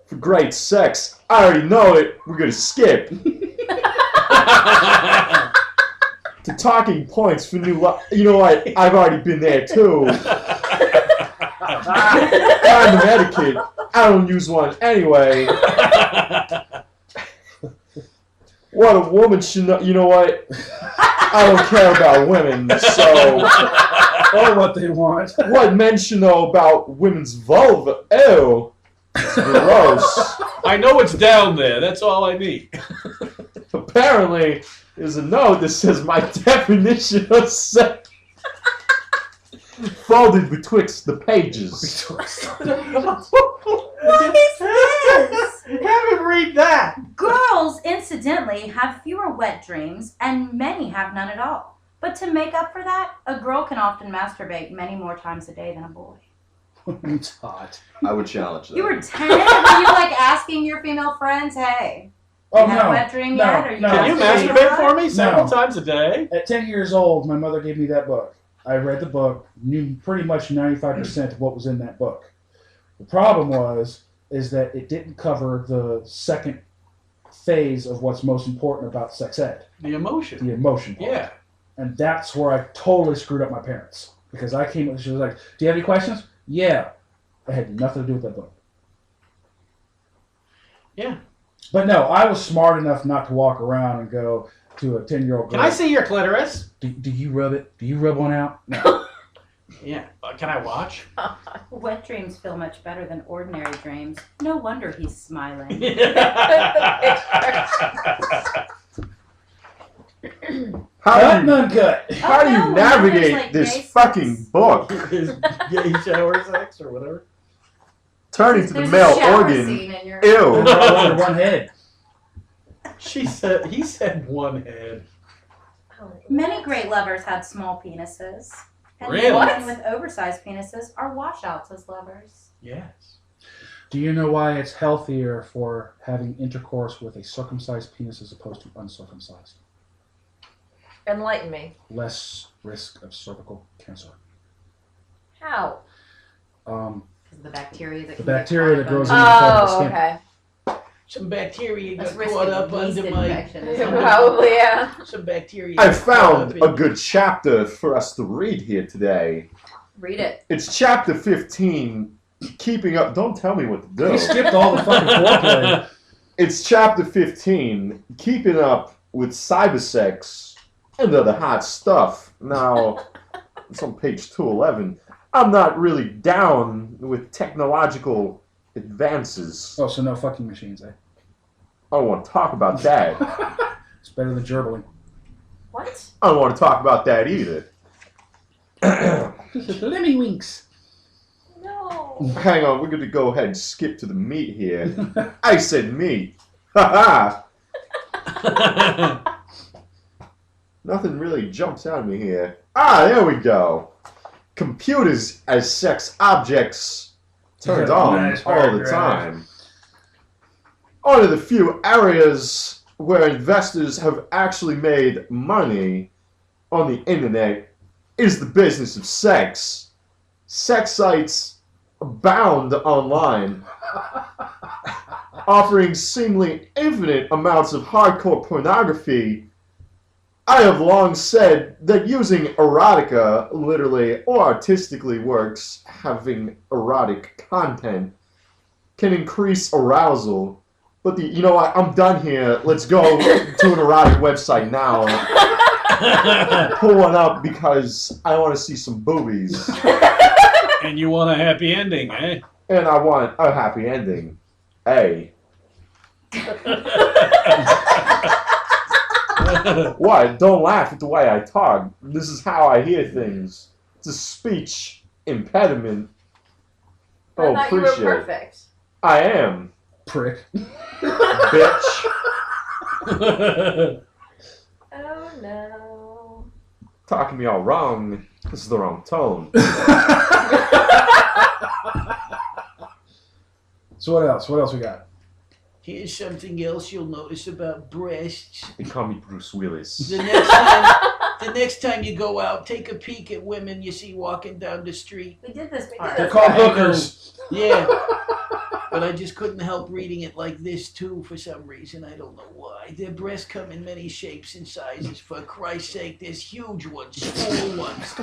for great sex. I already know it. We're going to skip to talking points for new You know what? I've already been there too. Kind of etiquette. I don't use one anyway. What a woman should know. You know what? I don't care about women, so Or what they want. what men should know about women's vulva? Ew. Gross. I know it's down there. That's all I need. Apparently, there's a note that says my definition of sex folded betwixt the pages. What is this? Have him read that. Girls, incidentally, have fewer wet dreams, and many have none at all. But to make up for that, a girl can often masturbate many more times a day than a boy. It's hot. I would challenge that. You were 10? Were you like asking your female friends, hey, Oh, you had a no. wet dream No, yet? Or you no. Can you masturbated masturbate yet? for me several No. times a day? At 10 years old, my mother gave me that book. I read the book, knew pretty much 95% of what was in that book. The problem is that it didn't cover the second phase of what's most important about sex ed, The emotion. the emotion part. Yeah. And that's where I totally screwed up my parents. Because I came, she was like, do you have any questions? Yeah. It had nothing to do with that book. Yeah. But no, I was smart enough not to walk around and go to a 10-year-old girl. Can I see your clitoris? Do you rub it? Do you rub one out? No. Yeah. Can I watch? Wet dreams feel much better than ordinary dreams. No wonder he's smiling. How Cut, do none cut. how do Oh, you no, now there's, navigate like, this gay fucking sex. book? His gay shower sex or whatever. Turning to the There's male a shower organ. scene in your Ew. Under one head. He said one head. Many great lovers had small penises. And Really? women with oversized penises are washouts as lovers. Yes. Do you know why it's healthier for having intercourse with a circumcised penis as opposed to uncircumcised? Enlighten me. Less risk of cervical cancer. How? Um, Because the bacteria that The can get bacteria caught that grows up in the under- top of the Oh, skin. okay. Some bacteria That's got risk caught of up yeast under my. infection. Is something. Probably, yeah. Some bacteria. I got caught found up a in- good chapter for us to read here today. Read it. It's chapter 15, keeping up. Don't tell me what to do. You skipped all the fucking foreplay. It's chapter 15, keeping up with cybersex and other hot stuff. Now, it's on page 211. I'm not really down with technological advances. Oh, so no fucking machines, eh? I don't want to talk about that. It's better than gerbling. What? I don't want to talk about that either. Lemmy winks. No. Hang on, we're going to go ahead and skip to the meat here. I said meat. Ha ha! Nothing really jumps out at me here. Ah, there we go. Computers as sex objects turned on Nice all word, the right. time. One of the few areas where investors have actually made money on the internet is the business of sex. Sex sites abound online, offering seemingly infinite amounts of hardcore pornography. I have long said that using erotica literally or artistically works having erotic content can increase arousal. But you know what? I'm done here. Let's go to an erotic website now. Pull one up because I want to see some boobies. And you want a happy ending, eh? And I want a happy ending. Hey. What? Don't laugh at the way I talk. This is how I hear things. It's a speech impediment. I Oh, thought you were appreciate it. perfect. I am, Prick. bitch. Oh no. Talking me all wrong. This is the wrong tone. So what else? What else we got? Here's something else you'll notice about breasts. They call me Bruce Willis. The next time you go out, take a peek at women you see walking down the street. We did this We part. did They're this called I know. hookers. Yeah. But I just couldn't help reading it like this too for some reason. I don't know why. Their breasts come in many shapes and sizes. For Christ's sake, there's huge ones, small ones.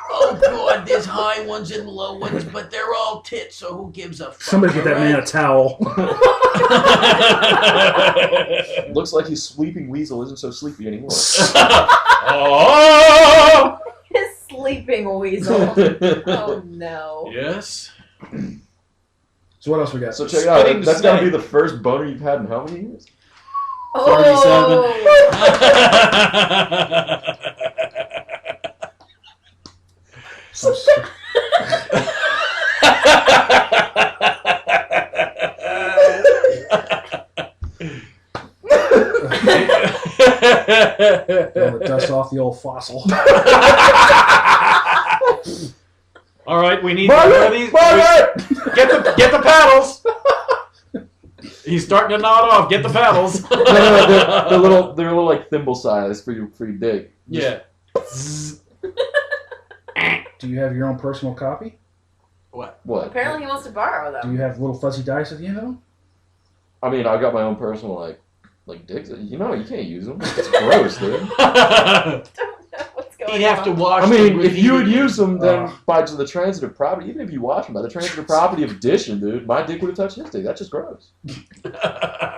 Oh God, there's high ones and low ones, but they're all tits. So who gives a fuck? Somebody get that man a towel. Looks like his sleeping weasel isn't so sleepy anymore. Oh! His sleeping weasel. Oh no. Yes. So what else we got? So check it Spitting out. That's got to be snake. the first boner you've had in how many years? Oh. 37. So sick. Blow the dust off the old fossil. All right, we need Margaret! one of these. Margaret! Get the paddles. He's starting to nod off. Get the paddles. No, they're little like thimble size for your dick. Yeah. Do you have your own personal copy? What? What? Apparently he wants to borrow Do them. you have little fuzzy dice at the end of them? I mean, I got my own personal like dicks. You know, you can't use them. It's gross, dude. Don't know what's going He'd have to on. wash. I mean, them if you would repeatedly. use them, then by the transitive property, even if you wash them by the transitive property of addition, dude, my dick would have touched his dick. That's just gross.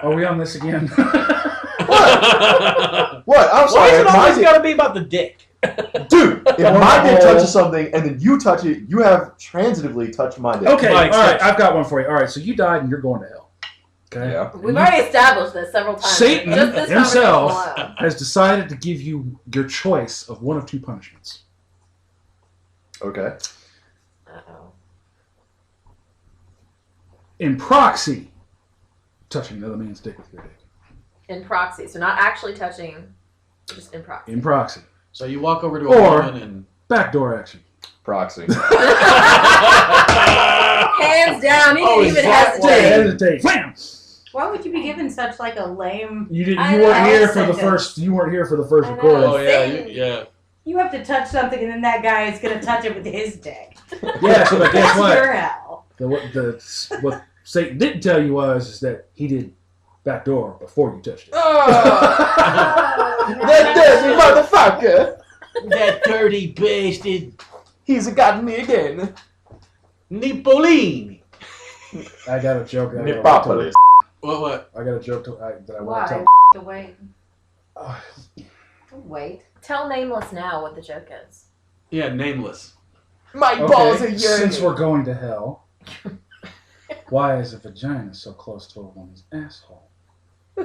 Are we on this again? What? I'm Why sorry. is it if my always dick- got to be about the dick? Dude, if Or my dick the touches hole. something and then you touch it, you have transitively touched my dick. Okay, Mike, all right, stop. I've got one for you. All right, so you died and you're going to hell. Okay? Yeah. We've already established this several times. Satan Just this himself conversation alone. has decided to give you your choice of one of two punishments. Okay. Uh-oh. In proxy, touching another man's dick with your dick. In proxy. So not actually touching, just in proxy. In proxy. So you walk over to a Or- woman and Backdoor action. Proxy. Hands down, he Oh, didn't even exactly. hesitate. Bam! Why would you be given such like a lame? You I weren't know. here for the first. You weren't here for the first I know. recording. Oh yeah, yeah. You have to touch something, and then that guy is gonna touch it with his dick. Yeah, so but guess That's what? your hell. What Satan didn't tell you is that he did backdoor before you touched it. Oh, that dirty motherfucker! That dirty bastard, He's got me again. Nipolini. I got a joke. That Nipopolis. What? I got a joke that I want Why? to tell. To wait. Uh, Wait. Tell Nameless now what the joke is. Yeah, nameless. My balls are okay, yearning. since we're going to hell, why is a vagina so close to a woman's asshole? Are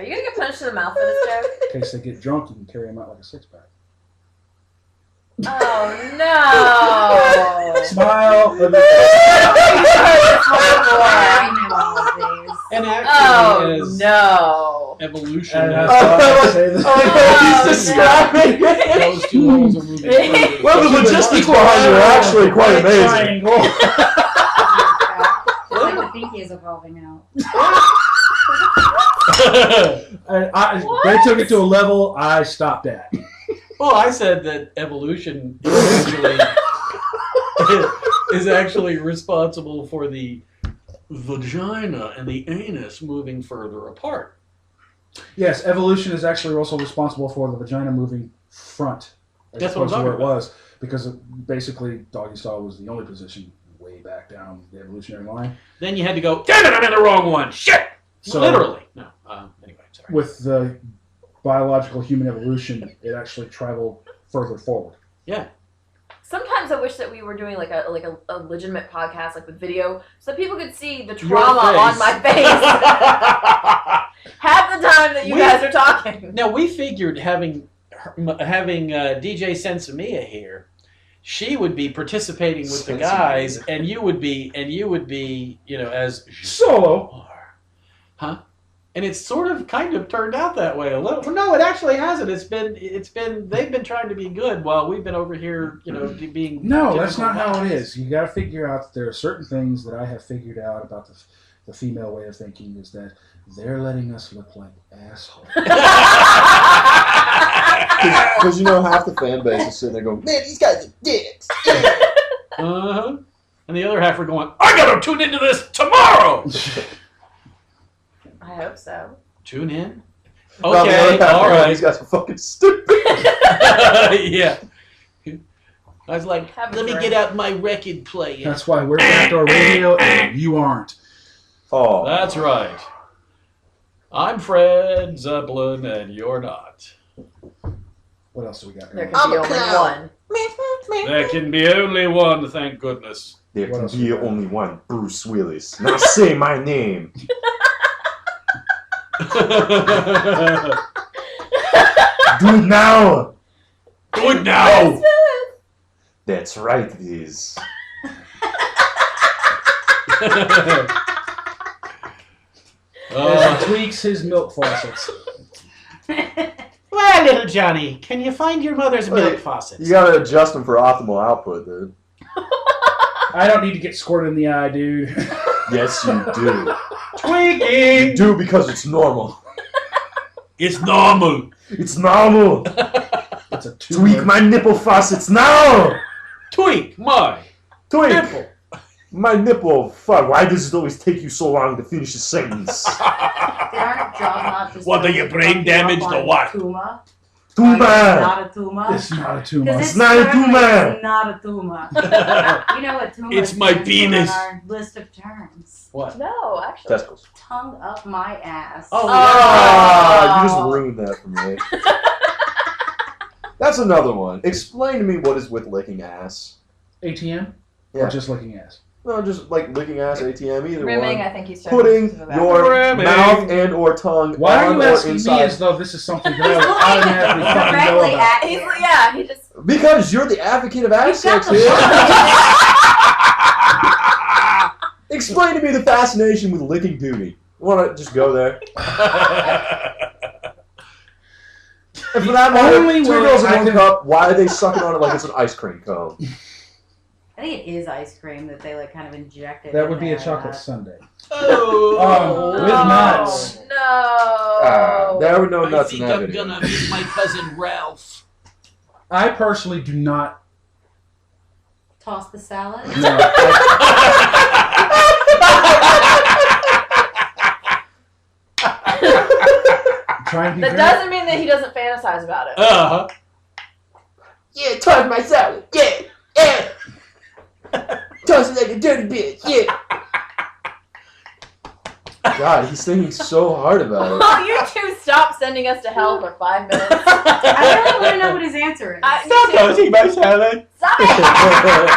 you gonna get punched in the mouth for this joke? In case they get drunk, you can carry them out like a six-pack. Oh no! Smile. I know all of these. And actually, Oh as no! evolution, And has- that's why I say this. Oh, he's describing it. those two holes are moving further. Well, the logistics behind it are actually quite amazing. Triangle. It's like the pinky is evolving out. And they took it to a level I stopped at. Well, I said that evolution is actually responsible for the vagina and the anus moving further apart. Yes, evolution is actually also responsible for the vagina moving front. As That's what I'm opposed to where talking it was. Because basically, doggy style was the only position way back down the evolutionary line. Then you had to go, damn it, I'm in the wrong one. Shit! So, Literally. No. Anyway, sorry. with the biological human evolution, it actually traveled further forward. Sometimes I wish that we were doing like a legitimate podcast, like with video, so that people could see the trauma on my face half the time that you guys are talking. Now, we figured having DJ Sensimia here, she would be participating with the guys, and you would be, as Solo. huh? And it's sort of kind of turned out that way a little. Well, no, it actually hasn't. It's been they've been trying to be good while we've been over here, being. No, that's not difficult how it guys. is. You got to figure out that there are certain things that I have figured out about the female way of thinking is that they're letting us look like assholes. Because half the fan base is sitting there going, man, these guys are dicks. Uh-huh. And the other half are going, I gotta tune into this tomorrow! I hope so. Tune in? Well, the Okay, other half all are going, right. These guys are fucking stupid. Yeah. I was like, Have a let me drink. get out my record player. That's why we're Backdoor Radio and you aren't. Oh, That's right. I'm Fred Zeppelin, and you're not. What else do we got? There here? can be only one. There can be only one, thank goodness. there What can else be we got? only one Bruce Willis. Now say my name. Do Do it now. it now! That's right, it is. As he tweaks his milk faucets. Well, little Johnny, can you find your mother's milk faucets? You gotta adjust them for optimal output, dude. I don't need to get squirted in the eye, dude. Yes, you do. You Tweaking! do because it's normal. It's normal. It's normal. It's a tumor. Tweak my nipple faucets now. Tweak my Tweak nipple. my nipple. Fuck, why does it always take you so long to finish a sentence? Aren't jaws not just What, are you brain damaged or what? Tumor. Tumor. Not a tumor. It's not a tumor. Because It's not a tumor. It's not a tumor. You know what tumor It's my stands for penis. on our list of terms. What? No, actually. Testicles. Tongue up my ass. Oh, Ah, you just ruined that for me. That's another one. Explain to me what is with licking ass. ATM? Yeah. Or just licking ass? No, just like licking ass, ATM, either Rimming, one. I think he's talking Putting about. your Rimming. mouth and or tongue Why are on you or asking inside. me as though this is something that I He's would looking automatically fucking know directly about? at He's, you. yeah, he just. Because you're the advocate of ass You've got sex the here. Explain to me the fascination with licking duty. Want to just go there? And for that matter, only two way girls in I one can- cup, why are they sucking on it like it's an ice cream cone? I think it is ice cream that they like kind of inject it. That in would be there, a chocolate sundae. Oh, With nuts. No. There were no I nuts in think that I'm video. gonna meet my cousin Ralph. I personally do not. Toss the salad. No, I'm trying to be That very- doesn't mean that he doesn't fantasize about it. Uh-huh. Yeah, toss my salad. Yeah, yeah. Toss it like a dirty bitch. Yeah. God, he's thinking so hard about it. Will you two stop sending us to hell for 5 minutes? I really want to know what his answer is. Me too. my salad. Stop it!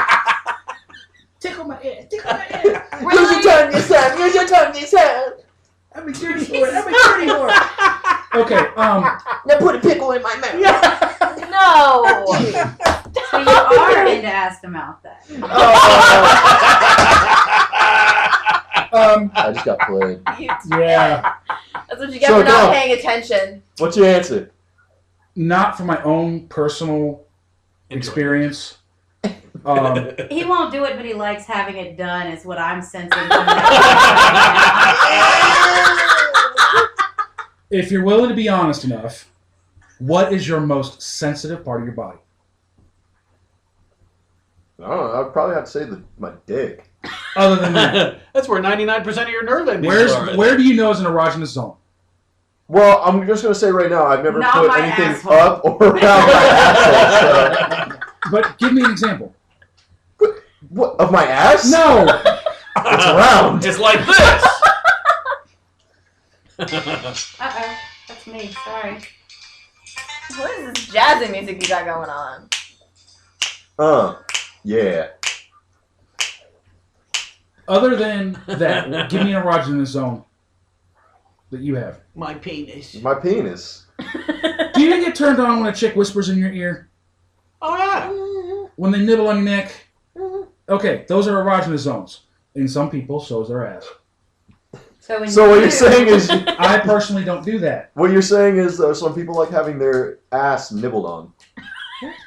Tickle my ear. Tickle my ear. Use your tongue this time. Use your tongue this time. I'm a dirty whore. I'm a dirty whore. Okay. Now put a pickle in my mouth. No! So you are into ass to mouth then. I just got played. Yeah. That's what you get So, for not go. paying attention. What's your answer? Not from my own personal experience. He won't do it, but he likes having it done. Is what I'm sensing. If you're willing to be honest enough, what is your most sensitive part of your body? I don't know. I'd probably have to say my dick. Other than that, That's where 99% of your nerve endings are. where do you know is an erogenous zone? Well, I'm just going to say right now, I've never Not put my anything asshole. up or around my asshole. But give me an example. So. What, of my ass? No. It's round. It's like this. Uh-oh. That's me. Sorry. What is this jazzy music you got going on? Yeah. Other than that, give me an erogenous zone that you have. My penis. My penis. Do you get turned on when a chick whispers in your ear? Oh, yeah. When they nibble on your neck? Okay, those are erogenous zones. In some people, so is their ass. So when So you what do, you're saying is, I personally don't do that. what you're saying is, some people like having their ass nibbled on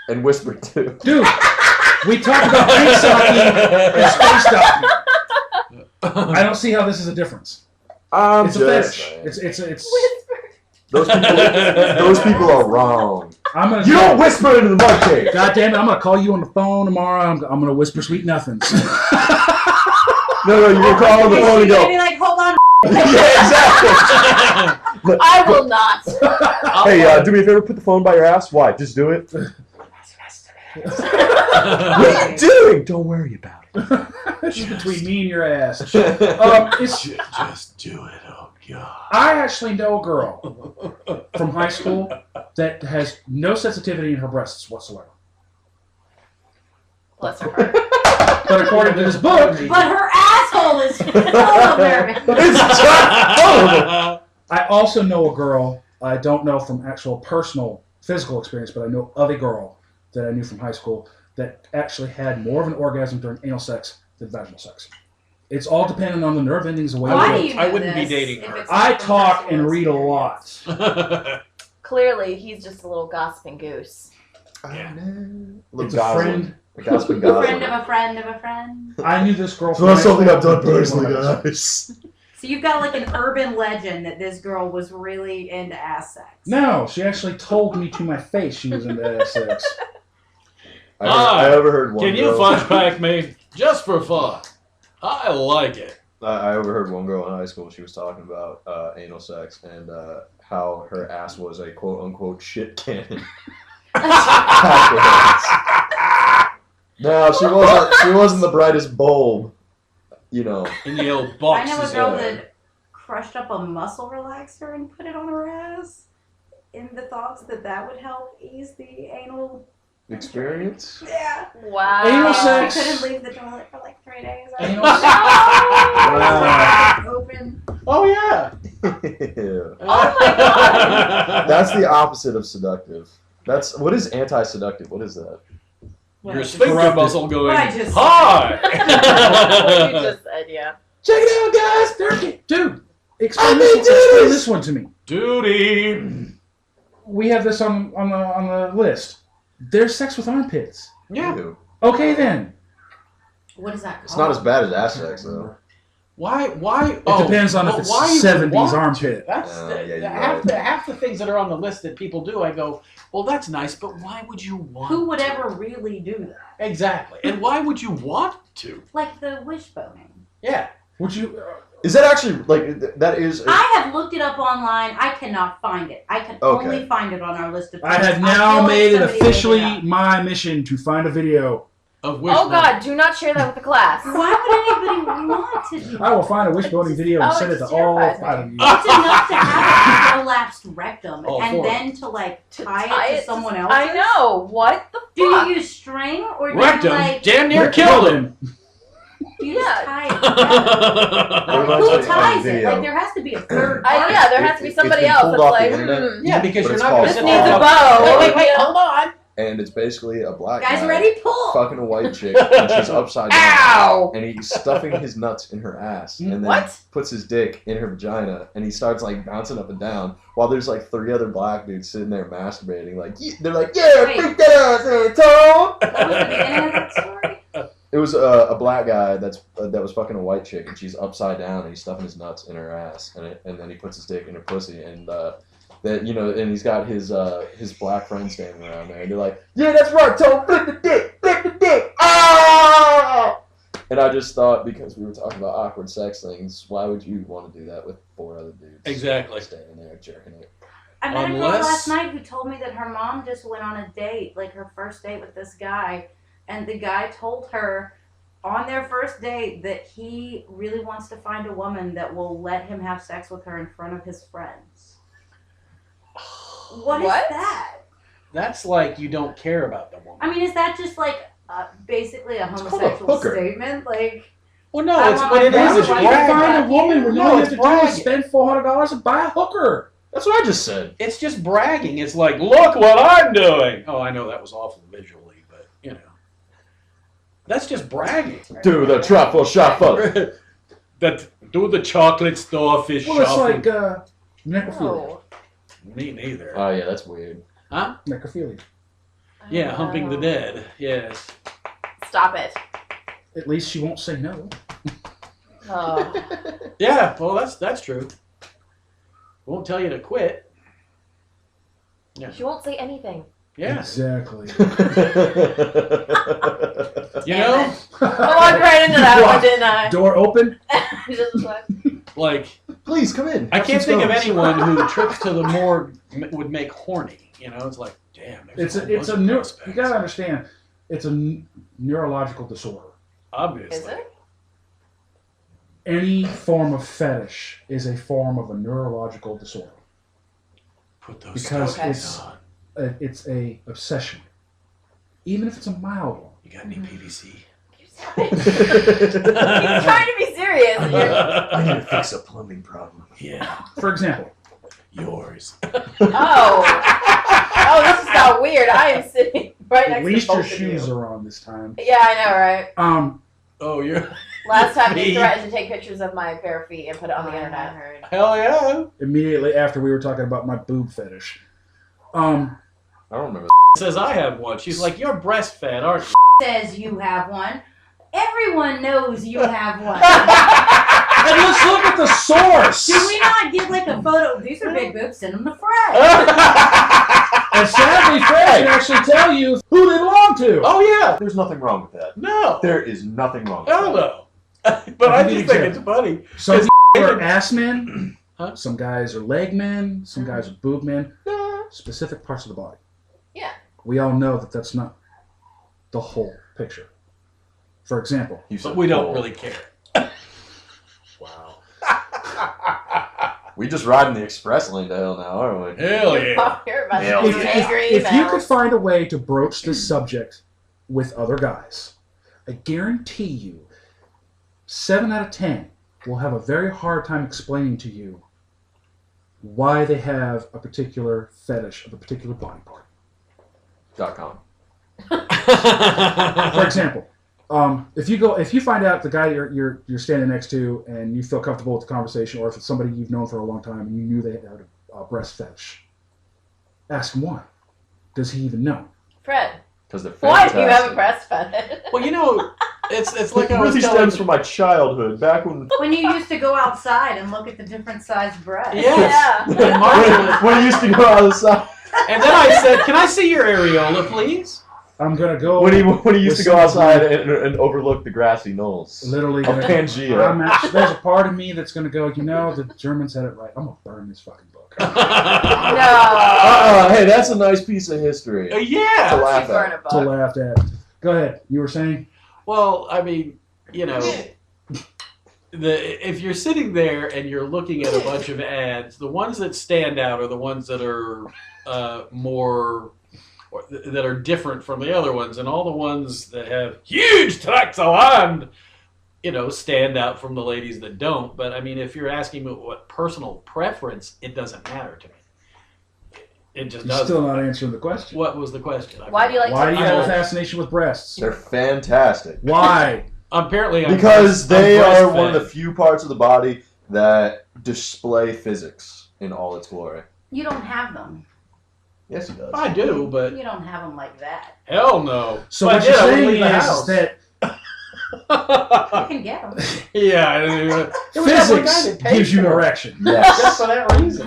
and whispered to. Dude, we talked about ice hockey and space hockey. I don't see how this is a difference. I'm It's a just fetish. saying. It's. Those people are wrong. I'm gonna. You don't whisper into the mud cave. God damn it! I'm gonna call you on the phone tomorrow. I'm gonna whisper sweet nothings. No, you're gonna call on the phone and You're go. gonna be like, hold on. Yeah, exactly. I will not. Hey, do me a favor. Put the phone by your ass. Why? Just do it. What are you doing? Don't worry about it. This is between me and your ass. It's. Just do it. Oh, God. I actually know a girl from high school that has no sensitivity in her breasts whatsoever. Bless her heart. But according to this book, But her asshole is full of nerve. It's just I also know a girl. I don't know from actual personal physical experience, but I know of a girl that I knew from high school that actually had more of an orgasm during anal sex than vaginal sex. It's all dependent on the nerve endings the way Why it do goes. you know I wouldn't be this dating if her. it's I not from talk personal and read a experience? lot. Clearly, he's just a little gossiping goose. It's a friend. A gossiping A friend gossip. of a friend of a friend. I knew this girl It's from not high something school. I've done Dated one personally, of us. guys. So you've got like an urban legend that this girl was really into ass sex. No, she actually told me to my face she was into ass sex. I overheard one Can you girl. flashback me? Just for fun. I like it. I overheard one girl in high school. She was talking about anal sex and how her ass was a quote unquote shit cannon. No, she wasn't. She wasn't the brightest bulb. You know. In the old I box. know a girl yeah. that crushed up a muscle relaxer and put it on her ass in the thoughts that that would help ease the anal. Experience. Yeah. Wow. Anal She sex. couldn't leave the toilet for like 3 days. Anal No! Wow. Open. Oh, yeah. Ew. Oh my God. That's the opposite of seductive. That's what is anti-seductive. What is that? Your sphincter Corrupted. muscle going, What I just hi! You just said, yeah. Check it out, guys. Dude, I explain may do this this. one to me. Duty. we have this on the list. There's sex with armpits. Yeah. Ew. Okay then. What is that called? It's not as bad as ass sex though. Why? It depends on if it's why you 70s want armpit. That's Yeah, you're half the things that are on the list that people do. I go, well, that's nice, but why would you want? Who would to? ever really do that? Exactly, and why would you want to? Like the wishboning. Yeah. Would you? Is that actually like that is? I have looked it up online. I cannot find it. I can Okay. only find it on our list of. I have feel now like made it somebody made officially it up. my mission to find a video. Of Oh God! Do not share that with the class. Why would anybody want to do I will that? find a wishboning video and Oh, send it it to just all terrifies 5 of you. It's enough to have a prolapsed rectum, Oh, and for then to like To tie it to someone else. I know. What the Do fuck? you use string or do Rectum you like? damn near killed him. Do you Yeah. just tie it together? It reminds Who me of ties it? video. Like there has to be a third. Yeah, there has to be It's somebody been else pulled that's off the like, internet. Yeah, because But you're it's not called- going to this sit needs there a and bow. go, wait, hold on. And it's basically a black Guys, guy ready? Pull. fucking a white chick, and she's upside down. Ow! And he's stuffing his nuts in her ass, and then What? puts his dick in her vagina, and he starts like bouncing up and down while there's like 3 other black dudes sitting there masturbating. Like they're like, "Yeah, Wait. freak that ass, Anton." What was the beginning of that story? It was a black guy that was fucking a white chick, and she's upside down, and he's stuffing his nuts in her ass, and then he puts his dick in her pussy, and that and he's got his black friends standing around there, and they're like, "Yeah, that's right, Tom, flip the dick, ah!" And I just thought, because we were talking about awkward sex things, why would you want to do that with 4 other dudes? Exactly. Standing there jerking it. I met a girl Unless- last night who told me that her mom just went on a date, like her first date with this guy, and the guy told her on their first date that he really wants to find a woman that will let him have sex with her in front of his friends. What is What? that? That's like you don't care about the woman. I mean, is that just like basically a called a homosexual hooker. statement? Like, Well, no, I it's want what my it friends is. Why It's to would you brag. bragging. find a woman when No, all you have it's to do is bragging. spend $400 and buy a hooker? That's what I just said. It's just bragging. It's like, look what I'm doing. Oh, I know that was awful visually, but you know, that's just bragging. Do the truffle shuffle. That do the chocolate starfish Well, it's shuffle. like necrophilia. No. Me neither. Oh yeah, that's weird. Necrophilia. Yeah, humping the dead. Yes. Stop it. At least she won't say no. Oh. Yeah. Well, that's true. Won't tell you to quit. Yeah. She won't say anything. Yeah. Exactly. You know, I walked right into that one, didn't I? Door open. Just like, like Please come in. I Have can't some think of stones. anyone who trips to the morgue would make horny. You know, it's like, damn. It's there's a it's whole a bunch of you prospects. gotta understand. It's a neurological disorder. Obviously. is it? Any form of fetish is a form of a neurological disorder. Put those Because stockings it's- on. It's a obsession, even if it's a mild one. You got any PVC? He's trying to be serious. and you're- I need to fix a plumbing problem. Yeah, For example, yours. Oh, this just got weird. I am sitting right at next least to your both of shoes you. are on this time. Yeah, I know, right? Oh, you're. Last time you Me. threatened to take pictures of my bare feet and put it on the I internet. heard. Hell yeah. Immediately after we were talking about my boob fetish. I don't remember. Says I have one. She's like, you're breastfed, aren't you? Says you have one. Everyone knows you have one. And let's look at the source. Should we not get like a photo? These are big boobs. Send them to Fred. And sadly, Fred can actually tell you who they belong to. Oh yeah. There's nothing wrong with that. No. There is nothing wrong with Hell that. no. But I I'll give just you think an it's funny. Some Because- people are ass men. Huh? Some guys are leg men. Some guys are boob men. Specific parts of the body. Yeah. We all know that that's not the whole picture. For example, You said But we don't bull. really care. Wow. We just riding the express lane to hell now, aren't we? Hell yeah. Oh, you're about Hell to if, be yeah. angry if you could emails. find a way to broach this subject with other guys, I guarantee you 7 out of 10 will have a very hard time explaining to you why they have a particular fetish of a particular body part. .com. For example, if you find out the guy you're standing next to and you feel comfortable with the conversation, or if it's somebody you've known for a long time and you knew they had a breast fetish, Ask him why. Does he even know? Fred, Because they're why fantastic. do you have a breast fetish? Well, you know, it's like It I was really telling. stems from my childhood, back when When you used to go outside and look at the different sized breasts. Yeah. Yeah. And Marshall, when I used to go outside. and then I said, "Can I see your areola, please?" I'm gonna go. When he used to go Listen. outside and overlook the grassy knolls. Literally Of gonna. Pangea. I'm actually, there's a part of me that's gonna go. You know, the Germans had it right. I'm gonna burn this fucking book. Hey, that's a nice piece of history. To Yeah. laugh Burn at. a To bug. laugh at. Go ahead. You were saying. Well, I mean, you know, if you're sitting there and you're looking at a bunch of ads, the ones that stand out are the ones that are more. That are different from the other ones, and all the ones that have huge tracts of land, you know, stand out from the ladies that don't. But I mean, if you're asking me what personal preference, it doesn't matter to me. It just You're doesn't. still not answering the question. What was the question? Why do you like Why do you have a to fascination with breasts? They're fantastic. Why? Apparently, I'm Because they I'm are one of the breastfed. few parts of the body that display physics in all its glory. You don't have them. Yes, he does. I do, but You don't have them like that. hell no. So If I what you're did, I wouldn't saying leave the is house. that You can get them. Yeah. There was that one guy physics that paid gives you for it. erection. Just Yes. for that reason.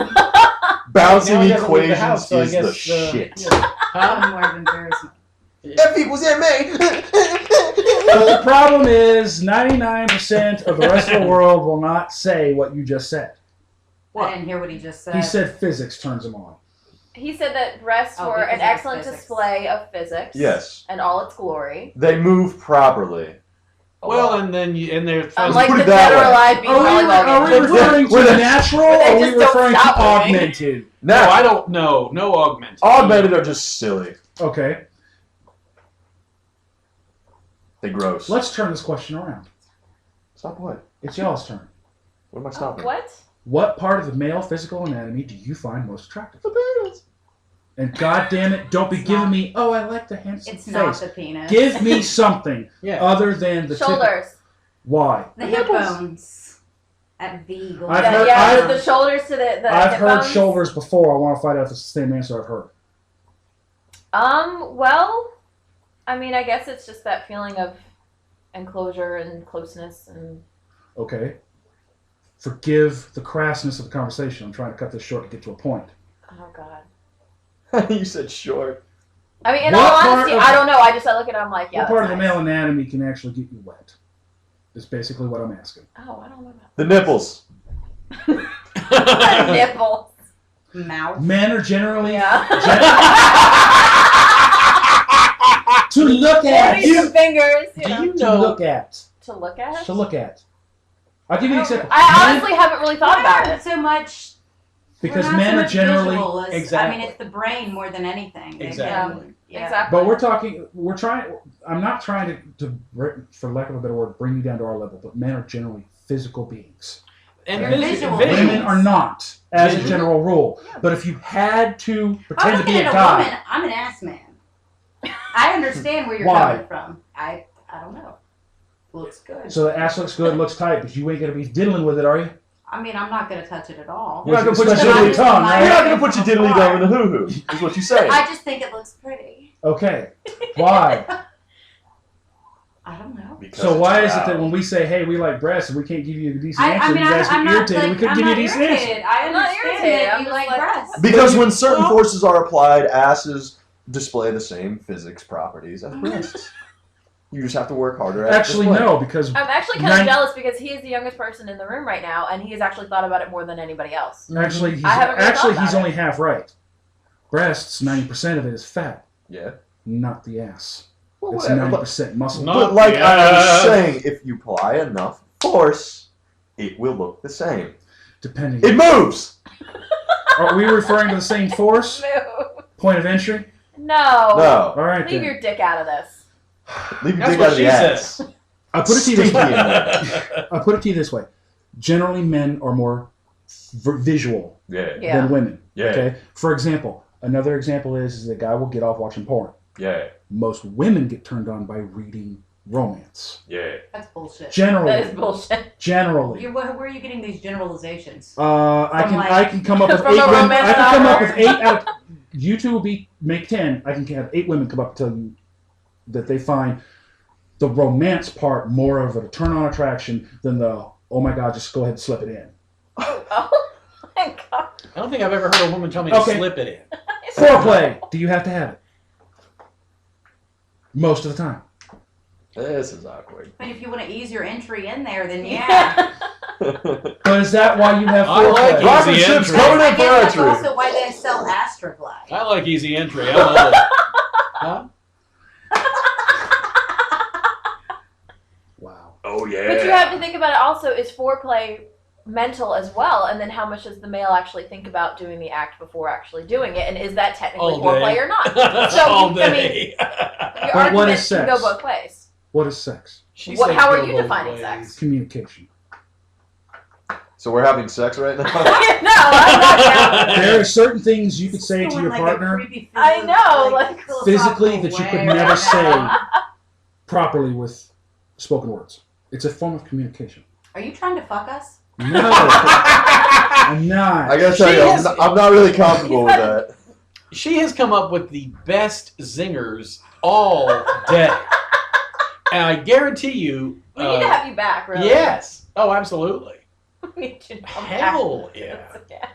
Bouncing Now he doesn't leave the equations house, so I is guess, the shit. Huh? I'm more of embarrassment. F equals MA. But the problem is 99% of the rest of the world will not say what you just said. What? I didn't hear what he just said. He said physics turns him on. He said that breasts Oh, were because an of excellent physics. display of physics. Yes. And all its glory. They move properly. A Well, lot. and then they're Unlike put the it that way. generalized beach volleyball Are we game. referring to With a- natural Where or they are we just don't referring to stop moving. augmented? No, Now, I don't know. No augmented. augmented are just silly. Okay, They gross. let's turn this question around. Stop what? It's y'all's turn. What am I Oh, stopping? what? What part of the male physical anatomy do you find most attractive? And God damn it, don't be It's giving not- me, oh, I like the handsome It's face. not the penis. Give me something Yeah. other than the Shoulders. Why? the hip bones. At V. go I've down. heard- Yeah, I've- the shoulders to the I've hip heard bones. shoulders before. I want to find out if it's the same answer I've heard. Well, I mean, I guess it's just that feeling of enclosure and closeness and Okay. Forgive the crassness of the conversation. I'm trying to cut this short to get to a point. oh god. You said short. I mean, in What all part honesty, of- I don't know. I look at it, I'm like, yeah. what part of that's the nice. male anatomy can actually get you wet? Is basically what I'm asking. Oh, I don't know The nipples. about nipples. Mouth. Men are generally Yeah. to look at. Maybe some fingers. You Do know, you To know? look at. to look at. To look at. I'll give you an example. I Men- honestly haven't really thought about We're it. not so much. because we're not men so are much generally. visual as- I Exactly. mean, it's the brain more than anything. They Exactly. can- yeah. Exactly. But we're trying. I'm not trying to, for lack of a better word, bring you down to our level. But men are generally physical beings. And They're visual. visual. Women are not, as a Visual. general rule. But if you had to I'm pretend to looking be at a a guy, woman. I'm an ass man. I understand where you're Why? coming from. I don't know. Looks good. so the ass looks good, looks tight, but you ain't gonna be diddling with it, are you? I mean, I'm not gonna touch it at all. You're not gonna put your Especially diddly with tongue, my- You're right? not gonna put your diddly dum in the hoo hoo. Is what you say. I just think it looks pretty. Okay. Why? I don't know. Because So it's why is it proud. that when we say, "Hey, we like breasts," and we can't give you a decent I answer, mean, you guys I'm get not irritated? like, we couldn't I'm give you a not decent answer. irritated. I I'm not understand irritated. that I'm you just like like- breasts. Because when certain Well- forces are applied, asses display the same physics properties as breasts. You just have to work harder at Actually, display. no, because I'm actually kind of Nine- jealous because he is the youngest person in the room right now, and he has actually thought about it more than anybody else. actually he's I haven't really thought about he's it. only half right. Breasts, 90% of it is fat, Yeah. not the ass. Well, It's whatever. 90% muscle. Not- But like I was Yes. saying, if you apply enough force, it will look the same. Depending. It moves. Are we referring to the same force? Point of entry? No. No. All right Leave then. your dick out of this. Leave your That's dick what out of the she ass. I'll put it to you this Stinky way. in there. I'll put it to you this way. Generally, men are more visual Yeah. Yeah. than women. Yeah. Okay. For example, another example is the guy will get off watching porn. Yeah. Most women get turned on by reading romance. Yeah. That's bullshit. Generally. That is bullshit. Generally. Where are you getting these generalizations? I From can like- I can come up with From eight a women. romance I can come up novel? with eight out of you two will make 10. I can have 8 women come up and tell you that they find the romance part more of a turn-on attraction than the, oh my God, just go ahead and slip it in. Oh my god. I don't think I've ever heard a woman tell me to slip it in. Foreplay. Do you have to have it? Most of the time. This is awkward. But if you want to ease your entry in there, then yeah. But is that why you have I foreplay? like Rocket easy ships entry. coming I in for guess that's entry. also why they sell Astroglide. I like easy entry. I love it. Huh? Wow. Oh yeah. But you have to think about it also, is foreplay mental as well, and then how much does the male actually think about doing the act before actually doing it, and is that technically All foreplay day. or not? So, All I mean, day. your But what argument is can go sex? both ways. What is sex? She What- said how go are you both defining ways. sex? Communication. So we're having sex right now. No, I'm not down. There are certain things you could say to Going your like a partner creepy I know, like, physically that you could way never right say now. properly with spoken words. It's a form of communication. Are you trying to fuck us? No, I'm not. I gotta tell She you, has- I'm not really comfortable with that. She has come up with the best zingers all day. And I guarantee you... We need to have you back, really. Yes. Oh, absolutely. We need you to come Hell back. yeah. Yeah.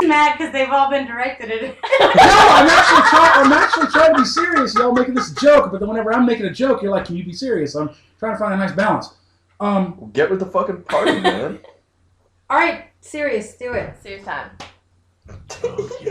Mad because they've all been directed at it. No, I'm actually trying to be serious. Y'all making this a joke, but then whenever I'm making a joke, you're like, "Can you be serious?" I'm trying to find a nice balance. Get with the fucking party, man. All right, serious, do it. Serious time.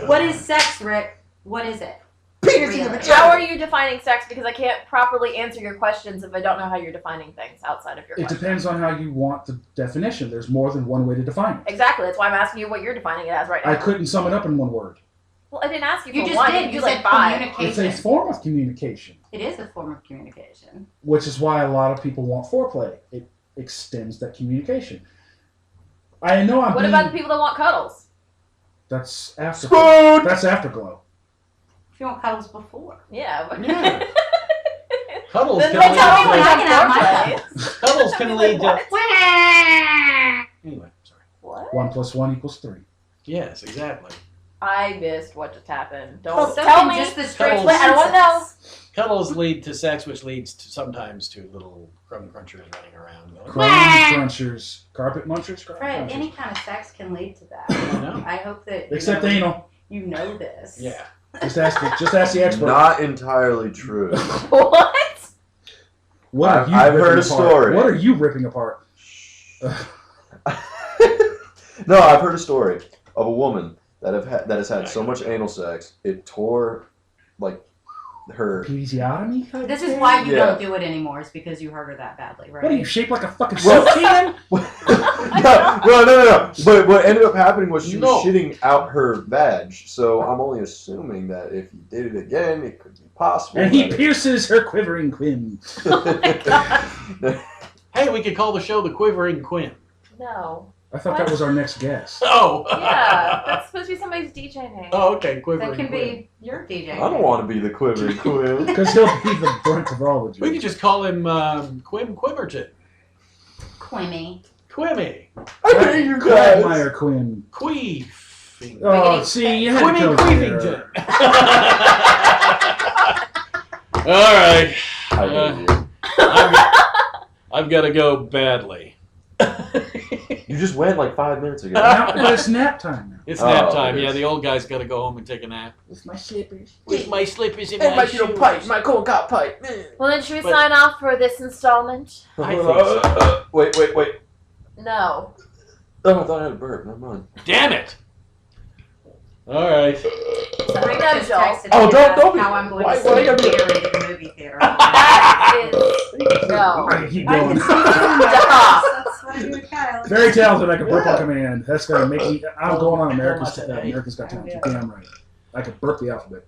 What is sex, Rick? What is it? Piercing Really? How are you defining sex? Because I can't properly answer your questions if I don't know how you're defining things outside of your It question. depends on how you want the definition. There's more than one way to define it. Exactly. That's why I'm asking you what you're defining it as right now. I couldn't sum it up in one word. Well, I didn't ask you for You just one. did. You You like said five. It's a communication. form of communication, It is a form of communication. which is why a lot of people want foreplay. It extends that communication. I know I'm What being, about the people that want cuddles? That's afterglow. Spoon! That's afterglow. If you want cuddles before. Yeah. But Yeah. Cuddles Then can they lead tell me to- when I can have my foreplay. Cuddles can lead to... What? Anyway, sorry. What? 1 + 1 = 3. Yes, exactly. I missed what just happened. Don't Well, tell me. just the straight Cuddles. Wait, I don't want to know. Cuddles lead to sex, which leads to, sometimes to little crumb crunchers running around. Going, Crumb crunchers, carpet munchers, carpet Fred, munchers. any kind of sex can lead to that. I know. I hope that you Except know, anal. you know this. Yeah. Just ask the expert. Not entirely true. What? What are you I've ripping heard a apart? story. What are you ripping apart? No, I've heard a story of a woman that has had so much anal sex it tore like her. Episiotomy? type This is thing? why you Yeah. don't do it anymore, is because you hurt her that badly, right? What are you, shaped like a fucking Well- soap can? no. But what ended up happening was she No. was shitting out her vag. So I'm only assuming that if you did it again, it could be possible. And he that pierces her quivering quim. Hey, we could call the show the Quivering Quinn. No. I thought that was our next guest. Oh. Yeah, that's supposed to be somebody's DJ name. Oh, okay. Quivering That can Quinn. be your DJ. I don't want to be the quivering quill. Because he'll be the brunt of all the We could jokes. just call him Quim Quiverton. Quimmy. Quimmy. I hate you guys. Quagmire Quinn. Queefing. Oh, see, you had to Quimmy go Queefington. there. All right. I hate you. I've got to go badly. You just went like 5 minutes ago. Now, but it's nap time now. It's nap Oh, time. it Yeah, is. the old guy's got to go home and take a nap. With my slippers. With my slippers and my shoes. my cold cut pipe. Well, then should we But- sign off for this installment? I think so. Wait. No. Oh, I thought I had a burp. Never mind. Damn it! All right. Bring up Just Joel. texted Oh, me don't about be- how I'm going why- to why see you gotta be- Gary at the movie theater. That is no. I keep I going. can see That's why you and Kyle. Very talented. I can burp Yeah. on command. That's gonna make me. I'm going on America's Well, not today. America's Got Talent. You're damn right. I can burp the alphabet.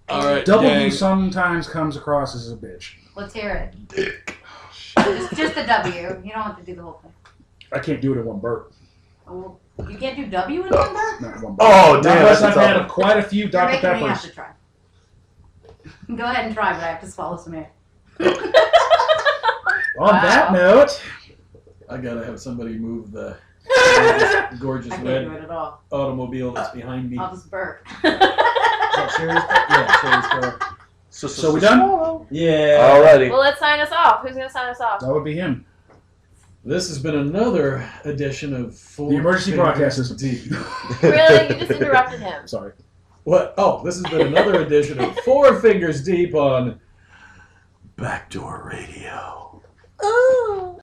All right. W dang. sometimes comes across as a bitch. Let's hear it. Just the W. You don't have to do the whole thing. I can't do it in one burp. Oh, you can't do W in one burp? Not in one burp. Oh, damn. Unless That's I've tough. had quite a few You're Dr. making me have Peppers. to try. Go ahead and try, but I have to swallow some air. On that note, I gotta have somebody move the gorgeous I can't do red it at all. automobile that's behind me. I'll just burp. that Sherry's part? Yeah, Sherry's part. So we done? Yeah. Alrighty. Well, let's sign us off. Who's gonna sign us off? That would be him. This has been another edition of The emergency broadcast system. Deep. Really? You just interrupted him. Sorry. What? Oh, this has been another edition of Four Fingers Deep on Backdoor Radio. Ooh.